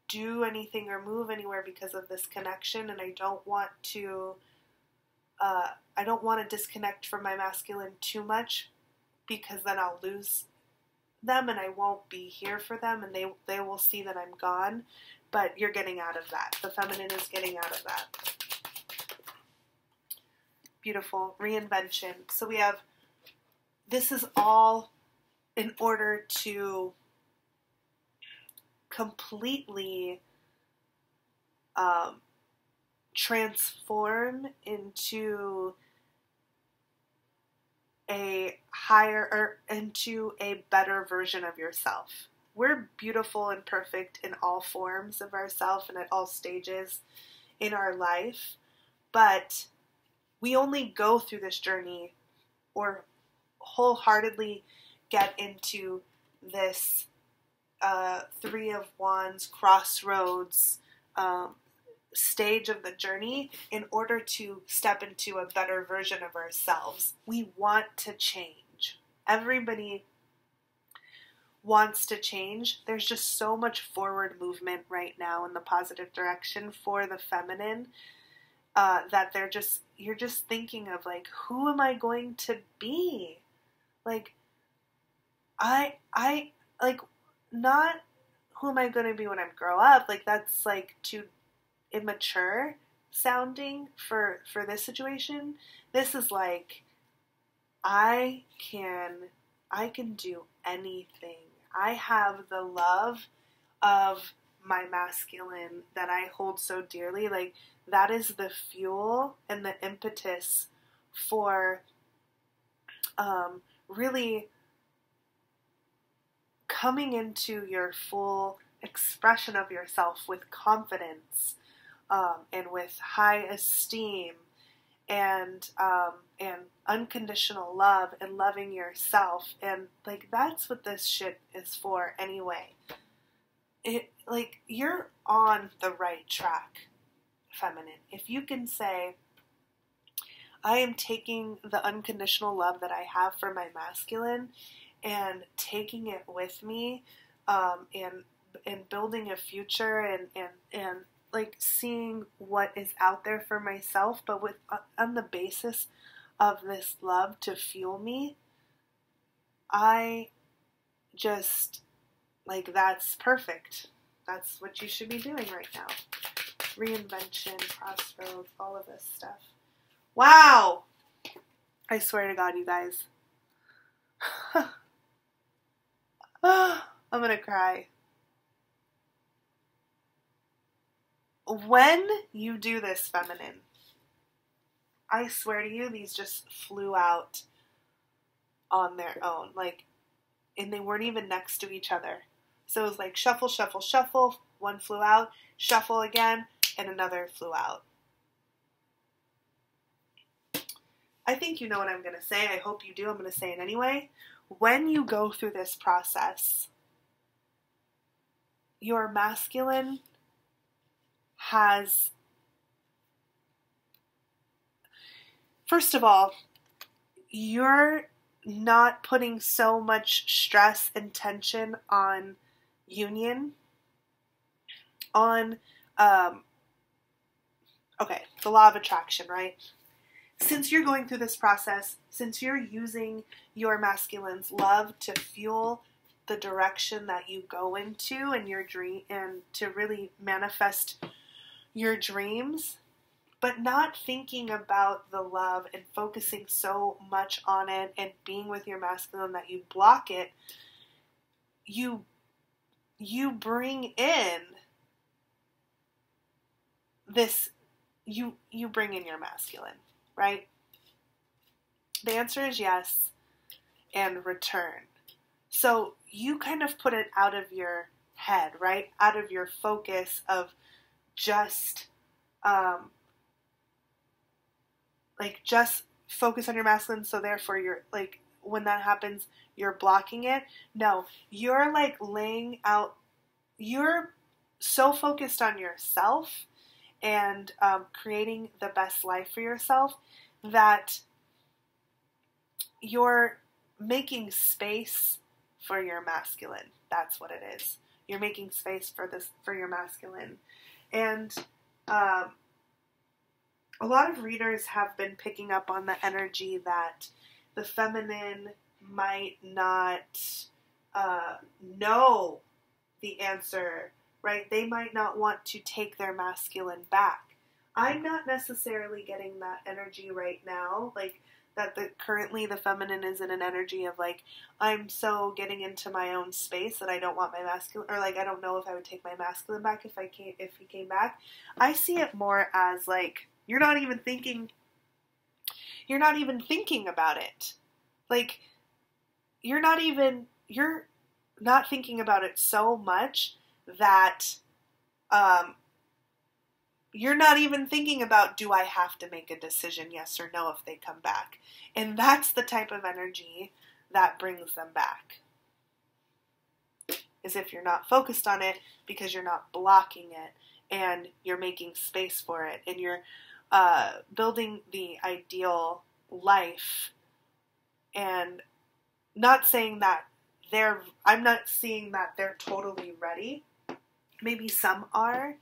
do anything or move anywhere because of this connection, and I don't want to disconnect from my masculine too much, because then I'll lose them and I won't be here for them, and they will see that I'm gone. But you're getting out of that. The feminine is getting out of that. Beautiful. Reinvention. So we have, this is all in order to completely transform into a better version of yourself. We're beautiful and perfect in all forms of ourselves and at all stages in our life, but we only go through this journey or wholeheartedly get into this Three of Wands crossroads stage of the journey in order to step into a better version of ourselves. We want to change. Everybody wants to change. There's just so much forward movement right now in the positive direction for the feminine, that you're just thinking of like, who am I going to be? Like, I like, not who am I going to be when I grow up? Like, that's like too immature sounding for this situation. This is like, I can do anything. I have the love of my masculine that I hold so dearly. Like, that is the fuel and the impetus for really coming into your full expression of yourself with confidence, and with high esteem, and unconditional love, and loving yourself. And like, that's what this shit is for anyway. Like, you're on the right track, feminine. If you can say, I am taking the unconditional love that I have for my masculine and taking it with me, and building a future, and like seeing what is out there for myself, but with on the basis of this love to fuel me, I just, like, that's perfect. That's what you should be doing right now. Reinvention, crossroads, all of this stuff. Wow! I swear to God, you guys. I'm gonna cry. When you do this, feminine, I swear to you, these just flew out on their own. Like, and they weren't even next to each other. So it was like shuffle, shuffle, shuffle. One flew out, shuffle again, and another flew out. I think you know what I'm going to say. I hope you do. I'm going to say it anyway. When you go through this process, your masculine has, first of all, you're not putting so much stress and tension on union, on, okay, the law of attraction, right? Since you're going through this process, since you're using your masculine's love to fuel the direction that you go into and your dream, and to really manifest your dreams, but not thinking about the love and focusing so much on it and being with your masculine that you block it, you bring in this, you bring in your masculine, right? The answer is yes, and return. So you kind of put it out of your head, right? Out of your focus of just, just focus on your masculine, so therefore you're, when that happens, you're blocking it. No, you're, laying out, you're so focused on yourself and creating the best life for yourself that you're making space for your masculine. That's what it is. You're making space for your masculine. And a lot of readers have been picking up on the energy that the feminine might not know the answer, right? They might not want to take their masculine back. I'm not necessarily getting that energy right now, currently the feminine is in an energy of I'm so getting into my own space that I don't want my masculine, or I don't know if I would take my masculine back if he came back. I see it more as you're not even thinking about it. You're not thinking about it so much that you're not even thinking about, do I have to make a decision, yes or no, if they come back? And that's the type of energy that brings them back. Is if you're not focused on it because you're not blocking it and you're making space for it and you're building the ideal life, and not saying that I'm not seeing that they're totally ready. Maybe some are.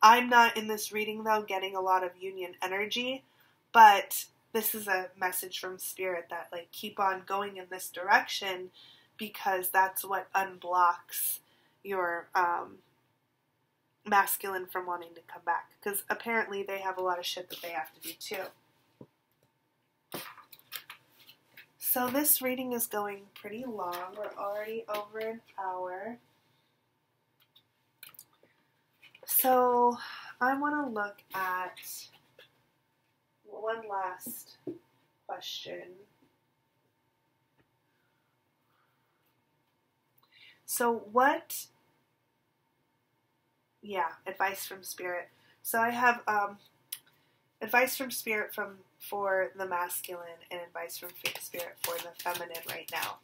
I'm not in this reading, though, getting a lot of union energy, but this is a message from Spirit that, keep on going in this direction because that's what unblocks your masculine from wanting to come back. Because apparently they have a lot of shit that they have to do, too. So this reading is going pretty long. We're already over an hour. So I want to look at one last question. So advice from Spirit. So I have advice from Spirit for the masculine and advice from Spirit for the feminine right now.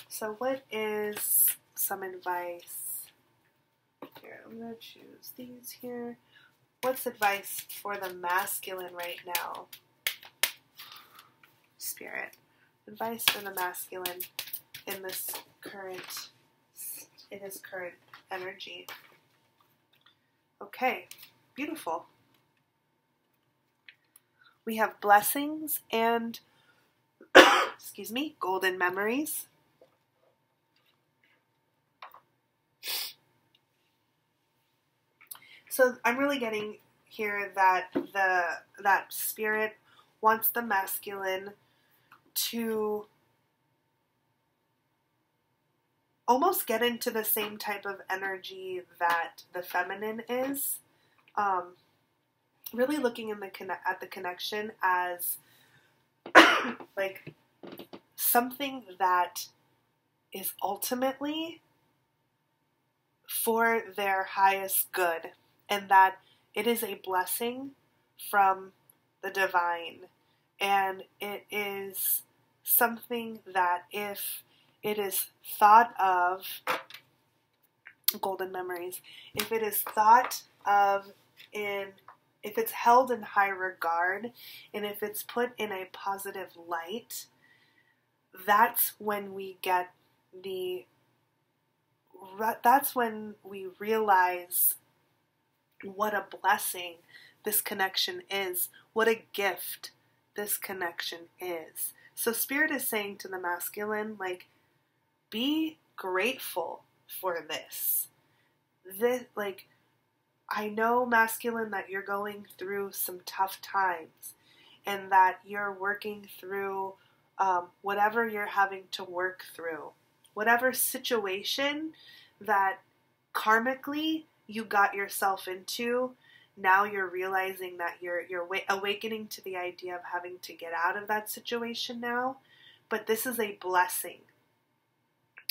So what is some advice? Here, I'm going to choose these here. What's advice for the masculine right now? Spirit. Advice for the masculine in his current energy. Okay, beautiful. We have blessings and, golden memories. So I'm really getting here that that Spirit wants the masculine to almost get into the same type of energy that the feminine is. Really looking at the connection as something that is ultimately for their highest good. And that it is a blessing from the divine. And it is something that if it is thought of, golden memories, if it is thought of if it's held in high regard, and if it's put in a positive light, that's when we realize what a blessing this connection is, what a gift this connection is. So Spirit is saying to the masculine, be grateful for this. I know, masculine, that you're going through some tough times and that you're working through whatever you're having to work through. Whatever situation that karmically you got yourself into, now you're realizing that you're awakening to the idea of having to get out of that situation now. But this is a blessing.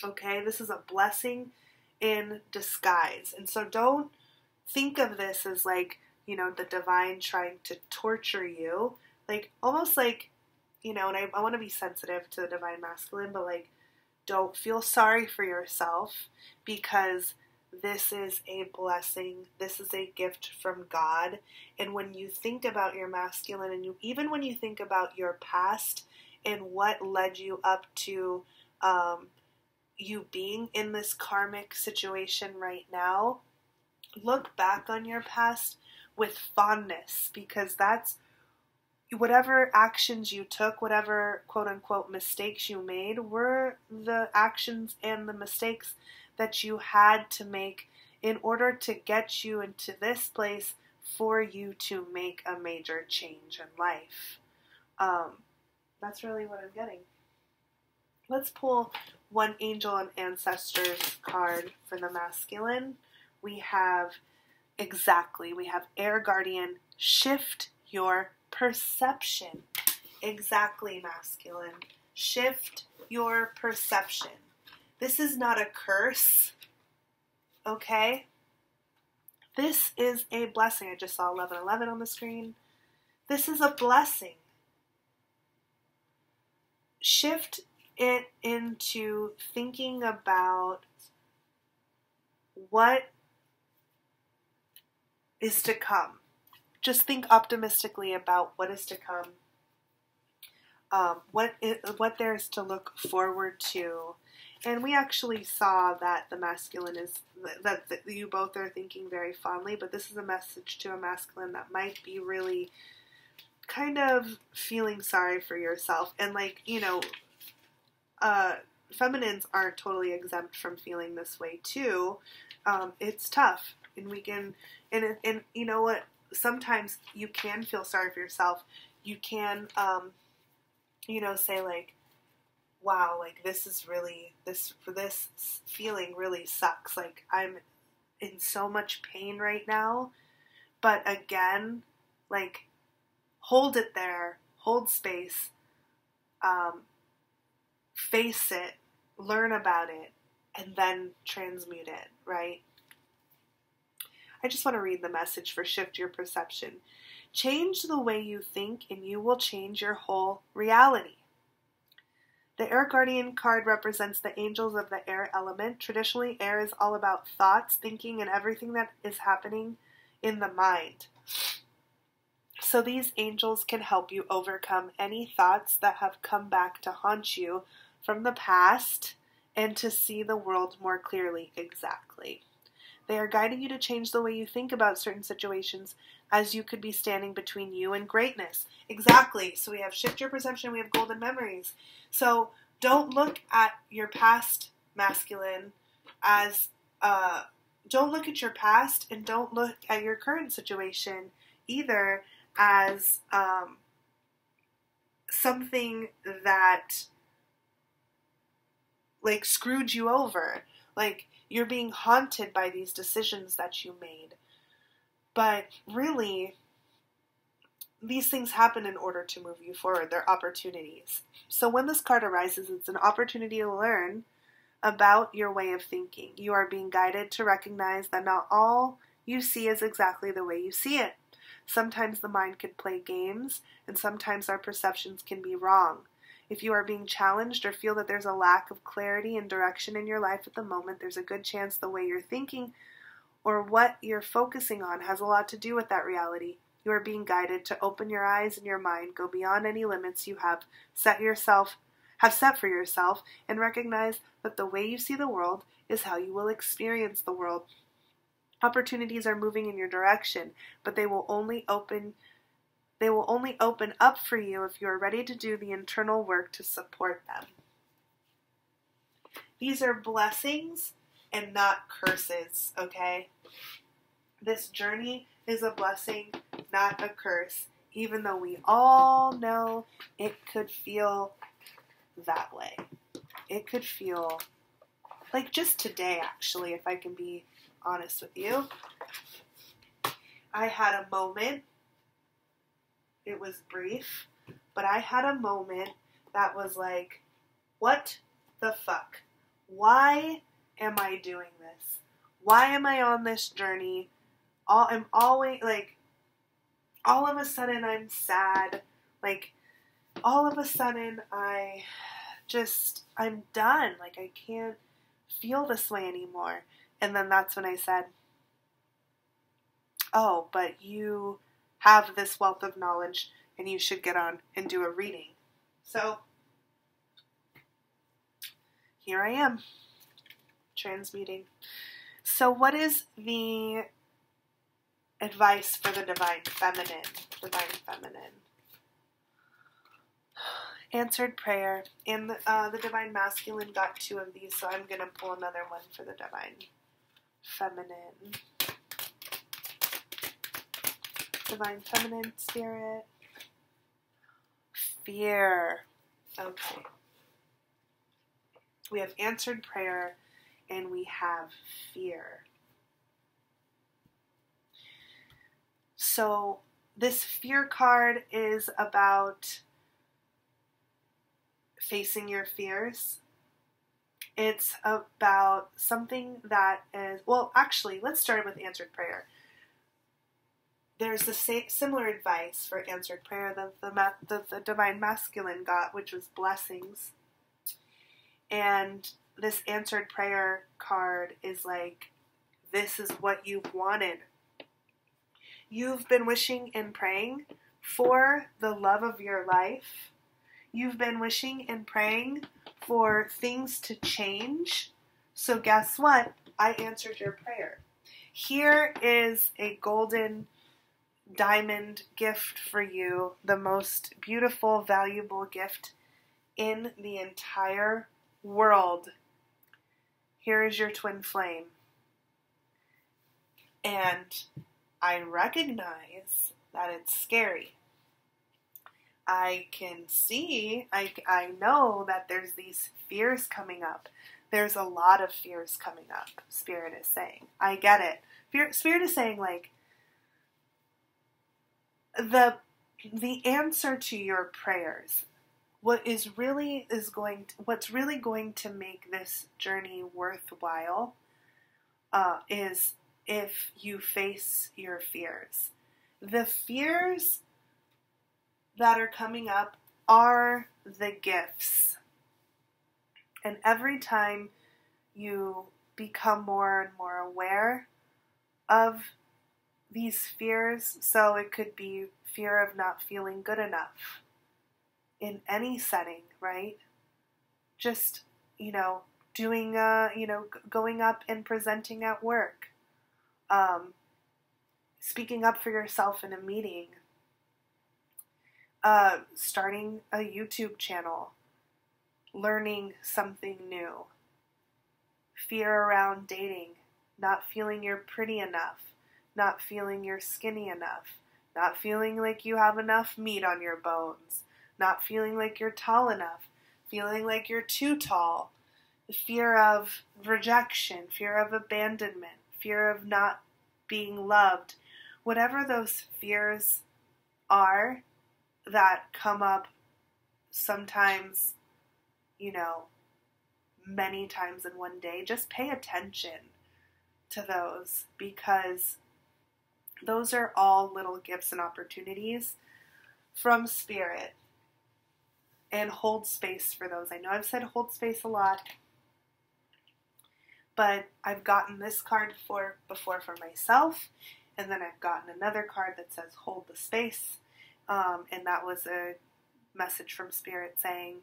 Okay? This is a blessing in disguise. And so don't think of this as like, you know, the divine trying to torture you. Like, almost like, you know, and I want to be sensitive to the divine masculine, but like, don't feel sorry for yourself, because this is a blessing. This is a gift from God. And when you think about your masculine, and even when you think about your past and what led you up to you being in this karmic situation right now, look back on your past with fondness, because that's whatever actions you took, whatever quote-unquote mistakes you made, were the actions and the mistakes that you had to make in order to get you into this place for you to make a major change in life. That's really what I'm getting. Let's pull one angel and ancestors card for the masculine. We have Air Guardian, shift your perception. Exactly, masculine. Shift your perception. This is not a curse, okay? This is a blessing. I just saw 1111 on the screen. This is a blessing. Shift it into thinking about what is to come. Just think optimistically about what is to come, what there's to look forward to. And we actually saw that the masculine is, that you both are thinking very fondly, but this is a message to a masculine that might be really kind of feeling sorry for yourself. And like, you know, feminines aren't totally exempt from feeling this way too. It's tough, and we can, and you know what, sometimes you can feel sorry for yourself. You can, you know, say like, wow, like this feeling really sucks. Like I'm in so much pain right now. But again, like hold it there, hold space, face it, learn about it, and then transmute it, right? I just want to read the message for shift your perception. Change the way you think and you will change your whole reality. The Air Guardian card represents the angels of the air element. Traditionally, air is all about thoughts, thinking, and everything that is happening in the mind. So these angels can help you overcome any thoughts that have come back to haunt you from the past and to see the world more clearly. Exactly. They are guiding you to change the way you think about certain situations, as you could be standing between you and greatness. Exactly. So we have shift your perception, we have golden memories. So don't look at your past, masculine, as, don't look at your past, and don't look at your current situation either as something that like screwed you over. Like you're being haunted by these decisions that you made. But really, these things happen in order to move you forward. They're opportunities. So when this card arises, it's an opportunity to learn about your way of thinking. You are being guided to recognize that not all you see is exactly the way you see it. Sometimes the mind can play games, and sometimes our perceptions can be wrong. If you are being challenged or feel that there's a lack of clarity and direction in your life at the moment, there's a good chance the way you're thinking or what you're focusing on has a lot to do with that reality. You are being guided to open your eyes and your mind, go beyond any limits you have set for yourself, and recognize that the way you see the world is how you will experience the world. Opportunities are moving in your direction, but they will only open up for you if you are ready to do the internal work to support them. These are blessings and not curses, okay? This journey is a blessing, not a curse, even though we all know it could feel that way. It could feel like just today, actually, if I can be honest with you, I had a moment. It was brief, but I had a moment that was like, what the fuck? Why am I doing this? Why am I on this journey? I'm always, like, all of a sudden I'm sad. Like, all of a sudden I'm done. Like, I can't feel this way anymore. And then that's when I said, oh, but you have this wealth of knowledge and you should get on and do a reading. So here I am, transmuting. So what is the advice for the divine feminine? Divine feminine. Answered prayer. And the divine masculine got 2 of these, so I'm going to pull another one for the divine feminine. Divine feminine spirit. Fear. Okay. We have answered prayer and we have fear. So this fear card is about facing your fears. It's about something that is, well, actually, let's start with answered prayer. There's the similar advice for answered prayer that the divine masculine got, which was blessings. And this answered prayer card is like, this is what you've wanted. You've been wishing and praying for the love of your life. You've been wishing and praying for things to change. So guess what? I answered your prayer. Here is a golden diamond gift for you, the most beautiful, valuable gift in the entire world. Here is your twin flame. And I recognize that it's scary. I can see, I know that there's these fears coming up. There's a lot of fears coming up, Spirit is saying. I get it. Spirit is saying, like, the answer to your prayers, what's really going to make this journey worthwhile, is if you face your fears. The fears that are coming up are the gifts. And every time you become more and more aware of these fears, so it could be fear of not feeling good enough in any setting, right? Just, doing, going up and presenting at work, speaking up for yourself in a meeting, starting a YouTube channel, learning something new, fear around dating, not feeling you're pretty enough, not feeling you're skinny enough, not feeling like you have enough meat on your bones, not feeling like you're tall enough, feeling like you're too tall, fear of rejection, fear of abandonment, fear of not being loved, whatever those fears are that come up sometimes, many times in one day, just pay attention to those, because those are all little gifts and opportunities from Spirit. And hold space for those. I know I've said hold space a lot, but I've gotten this card before for myself, and then I've gotten another card that says hold the space, and that was a message from Spirit saying,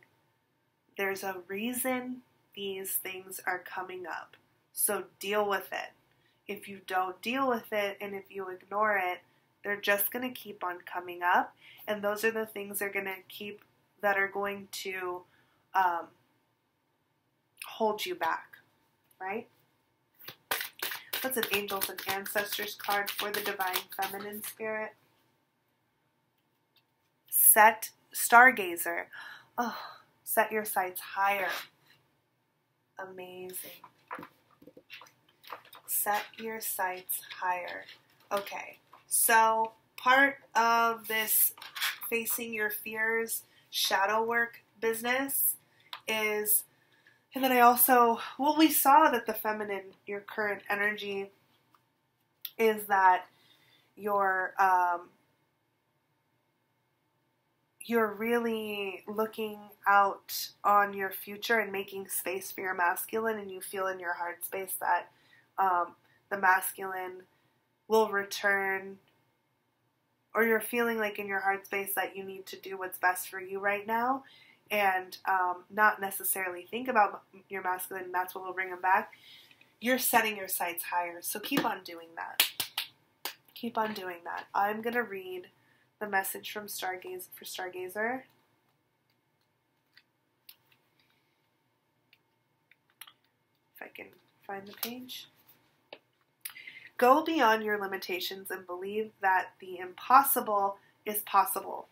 there's a reason these things are coming up, so deal with it. If you don't deal with it, and if you ignore it, they're just going to keep on coming up, and those are the things that are going to hold you back, right? What's an angels and ancestors card for the divine feminine spirit? Set stargazer. Oh, set your sights higher. Amazing. Set your sights higher. Okay, so part of this facing your fears shadow work business is, and then I also, well, we saw that the feminine, your current energy is that you're really looking out on your future and making space for your masculine, and you feel in your heart space that the masculine will return, or you're feeling like in your heart space that you need to do what's best for you right now, and not necessarily think about your masculine, that's what will bring him back. You're setting your sights higher, so keep on doing that. Keep on doing that. I'm going to read the message from Stargazer. If I can find the page. Go beyond your limitations and believe that the impossible is possible.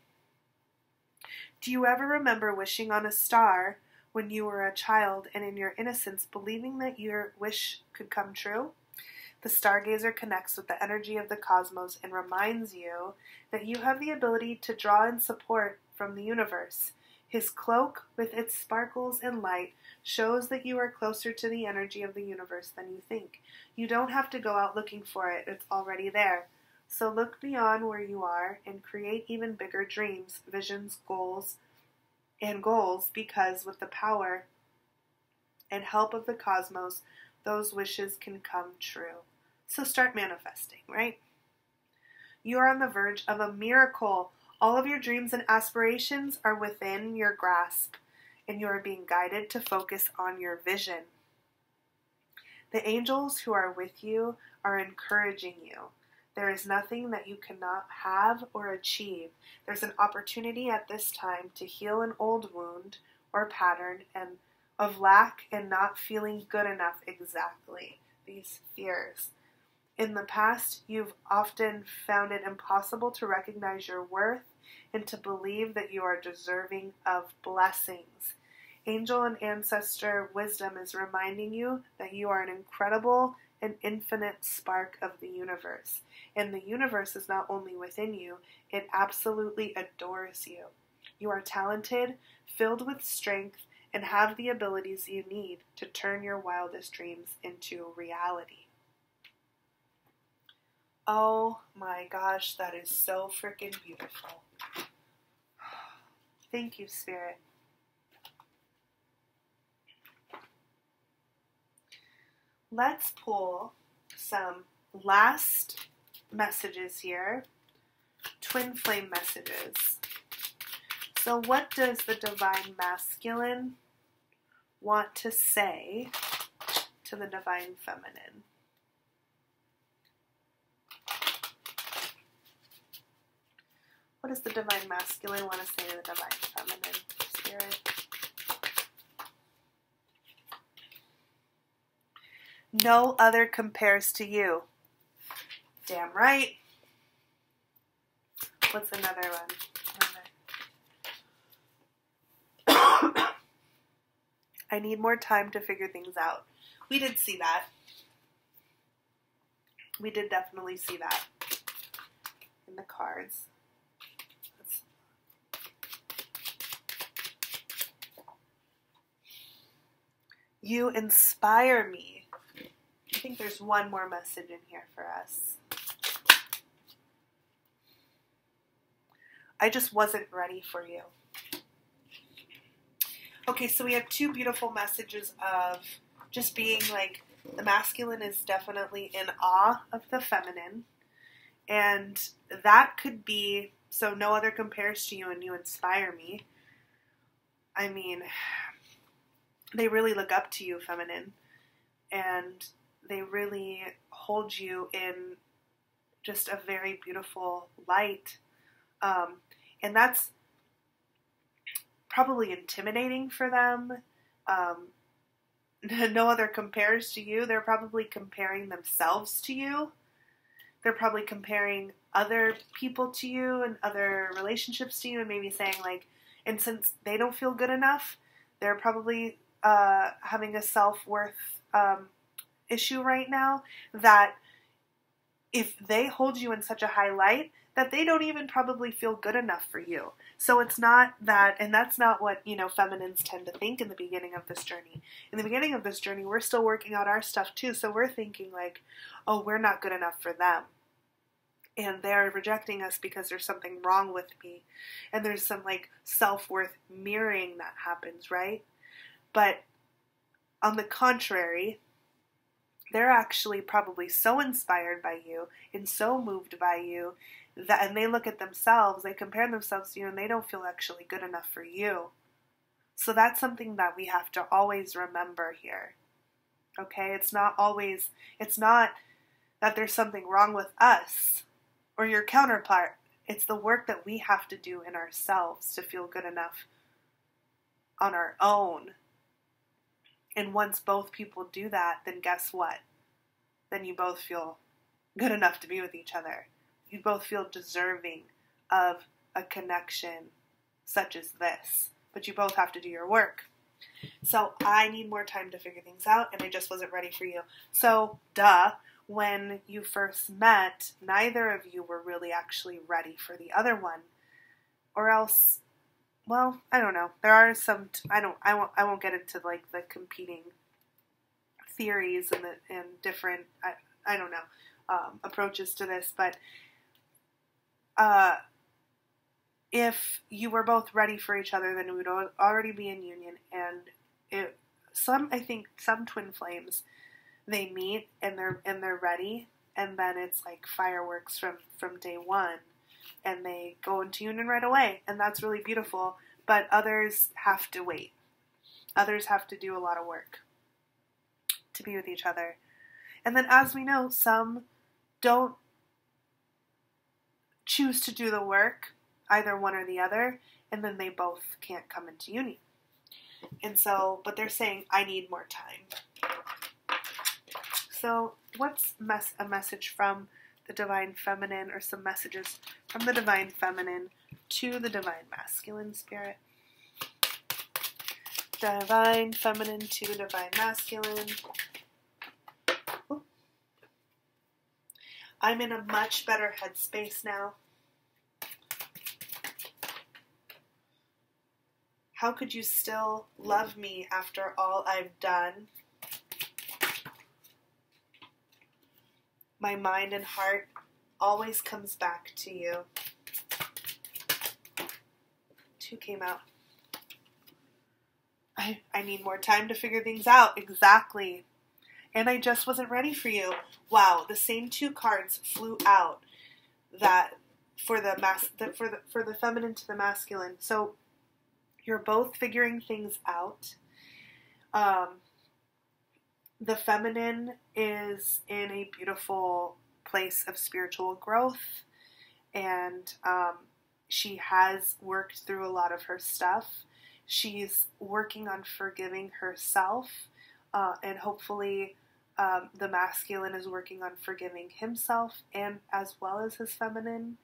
Do you ever remember wishing on a star when you were a child and in your innocence believing that your wish could come true? The Stargazer connects with the energy of the cosmos and reminds you that you have the ability to draw in support from the universe. His cloak, with its sparkles and light, shows that you are closer to the energy of the universe than you think. You don't have to go out looking for it. It's already there. So look beyond where you are and create even bigger dreams, visions, goals, because with the power and help of the cosmos, those wishes can come true. So start manifesting, right? You are on the verge of a miracle. All of your dreams and aspirations are within your grasp, and you are being guided to focus on your vision. The angels who are with you are encouraging you. There is nothing that you cannot have or achieve. There's an opportunity at this time to heal an old wound or pattern and of lack and not feeling good enough exactly, these fears. In the past, you've often found it impossible to recognize your worth and to believe that you are deserving of blessings. Angel and ancestor wisdom is reminding you that you are an incredible and infinite spark of the universe. And the universe is not only within you, it absolutely adores you. You are talented, filled with strength, and have the abilities you need to turn your wildest dreams into reality. Oh my gosh, that is so freaking beautiful. Thank you, Spirit. Let's pull some last messages here. Twin flame messages. So what does the divine masculine want to say to the divine feminine? What does the divine masculine want to say to the divine feminine spirit? No other compares to you. Damn right. What's another one? I need more time to figure things out. We did see that. We did definitely see that in the cards. You inspire me. I think there's one more message in here for us. I just wasn't ready for you. Okay, so we have two beautiful messages of just being like, the masculine is definitely in awe of the feminine. And that could be, so no other compares to you and you inspire me. I mean, they really look up to you, feminine, and they really hold you in just a very beautiful light. And that's probably intimidating for them, no other compares to you. They're probably comparing themselves to you. They're probably comparing other people to you and other relationships to you, and maybe saying like, and since they don't feel good enough, they're probably having a self-worth issue right now, that if they hold you in such a high light, that they don't even probably feel good enough for you. So it's not that, and that's not what, feminines tend to think in the beginning of this journey. In the beginning of this journey, we're still working out our stuff too, so we're thinking like, oh, we're not good enough for them. And they're rejecting us because there's something wrong with me. And there's some like self-worth mirroring that happens, right? But on the contrary, they're actually probably so inspired by you and so moved by you that, and they look at themselves, they compare themselves to you, and they don't feel actually good enough for you. So that's something that we have to always remember here. Okay? It's not that there's something wrong with us or your counterpart. It's the work that we have to do in ourselves to feel good enough on our own. And once both people do that, then guess what? Then you both feel good enough to be with each other. You both feel deserving of a connection such as this. But you both have to do your work. So I need more time to figure things out, and I just wasn't ready for you. So, when you first met, neither of you were really actually ready for the other one. Or else, well, I don't know. There are some, I won't get into like the competing theories and different, I don't know, approaches to this, but if you were both ready for each other, then we would already be in union. And I think some twin flames, they meet and they're ready, and then it's like fireworks from day one, and they go into union right away, and that's really beautiful. But others have to wait. Others have to do a lot of work to be with each other. And then, as we know, some don't choose to do the work, either one or the other, and then they both can't come into union. And so, but they're saying, I need more time. So what's a message from the Divine Feminine, or some messages from the Divine Feminine to the Divine Masculine Spirit? Divine Feminine to Divine Masculine. Ooh. I'm in a much better headspace now. How could you still love me after all I've done? My mind and heart always comes back to you. 2 came out. I need more time to figure things out. Exactly. And I just wasn't ready for you. Wow, the same 2 cards flew out that for the feminine to the masculine. So you're both figuring things out. The feminine is in a beautiful place of spiritual growth, and she has worked through a lot of her stuff. She's working on forgiving herself, and hopefully the masculine is working on forgiving himself, and as well as his feminine.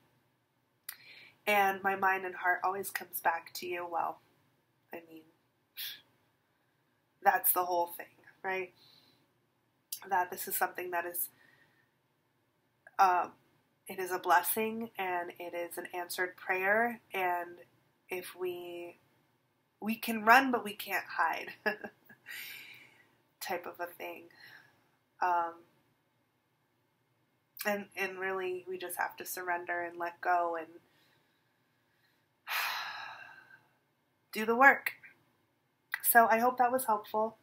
And my mind and heart always comes back to you. Well, I mean, that's the whole thing, right? That this is something that is, it is a blessing, and it is an answered prayer, and if we can run, but we can't hide, type of a thing. And really, we just have to surrender and let go and do the work. So I hope that was helpful.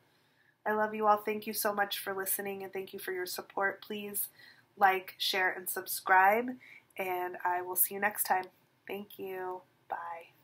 I love you all. Thank you so much for listening, and thank you for your support. Please like, share, and subscribe, and I will see you next time. Thank you. Bye.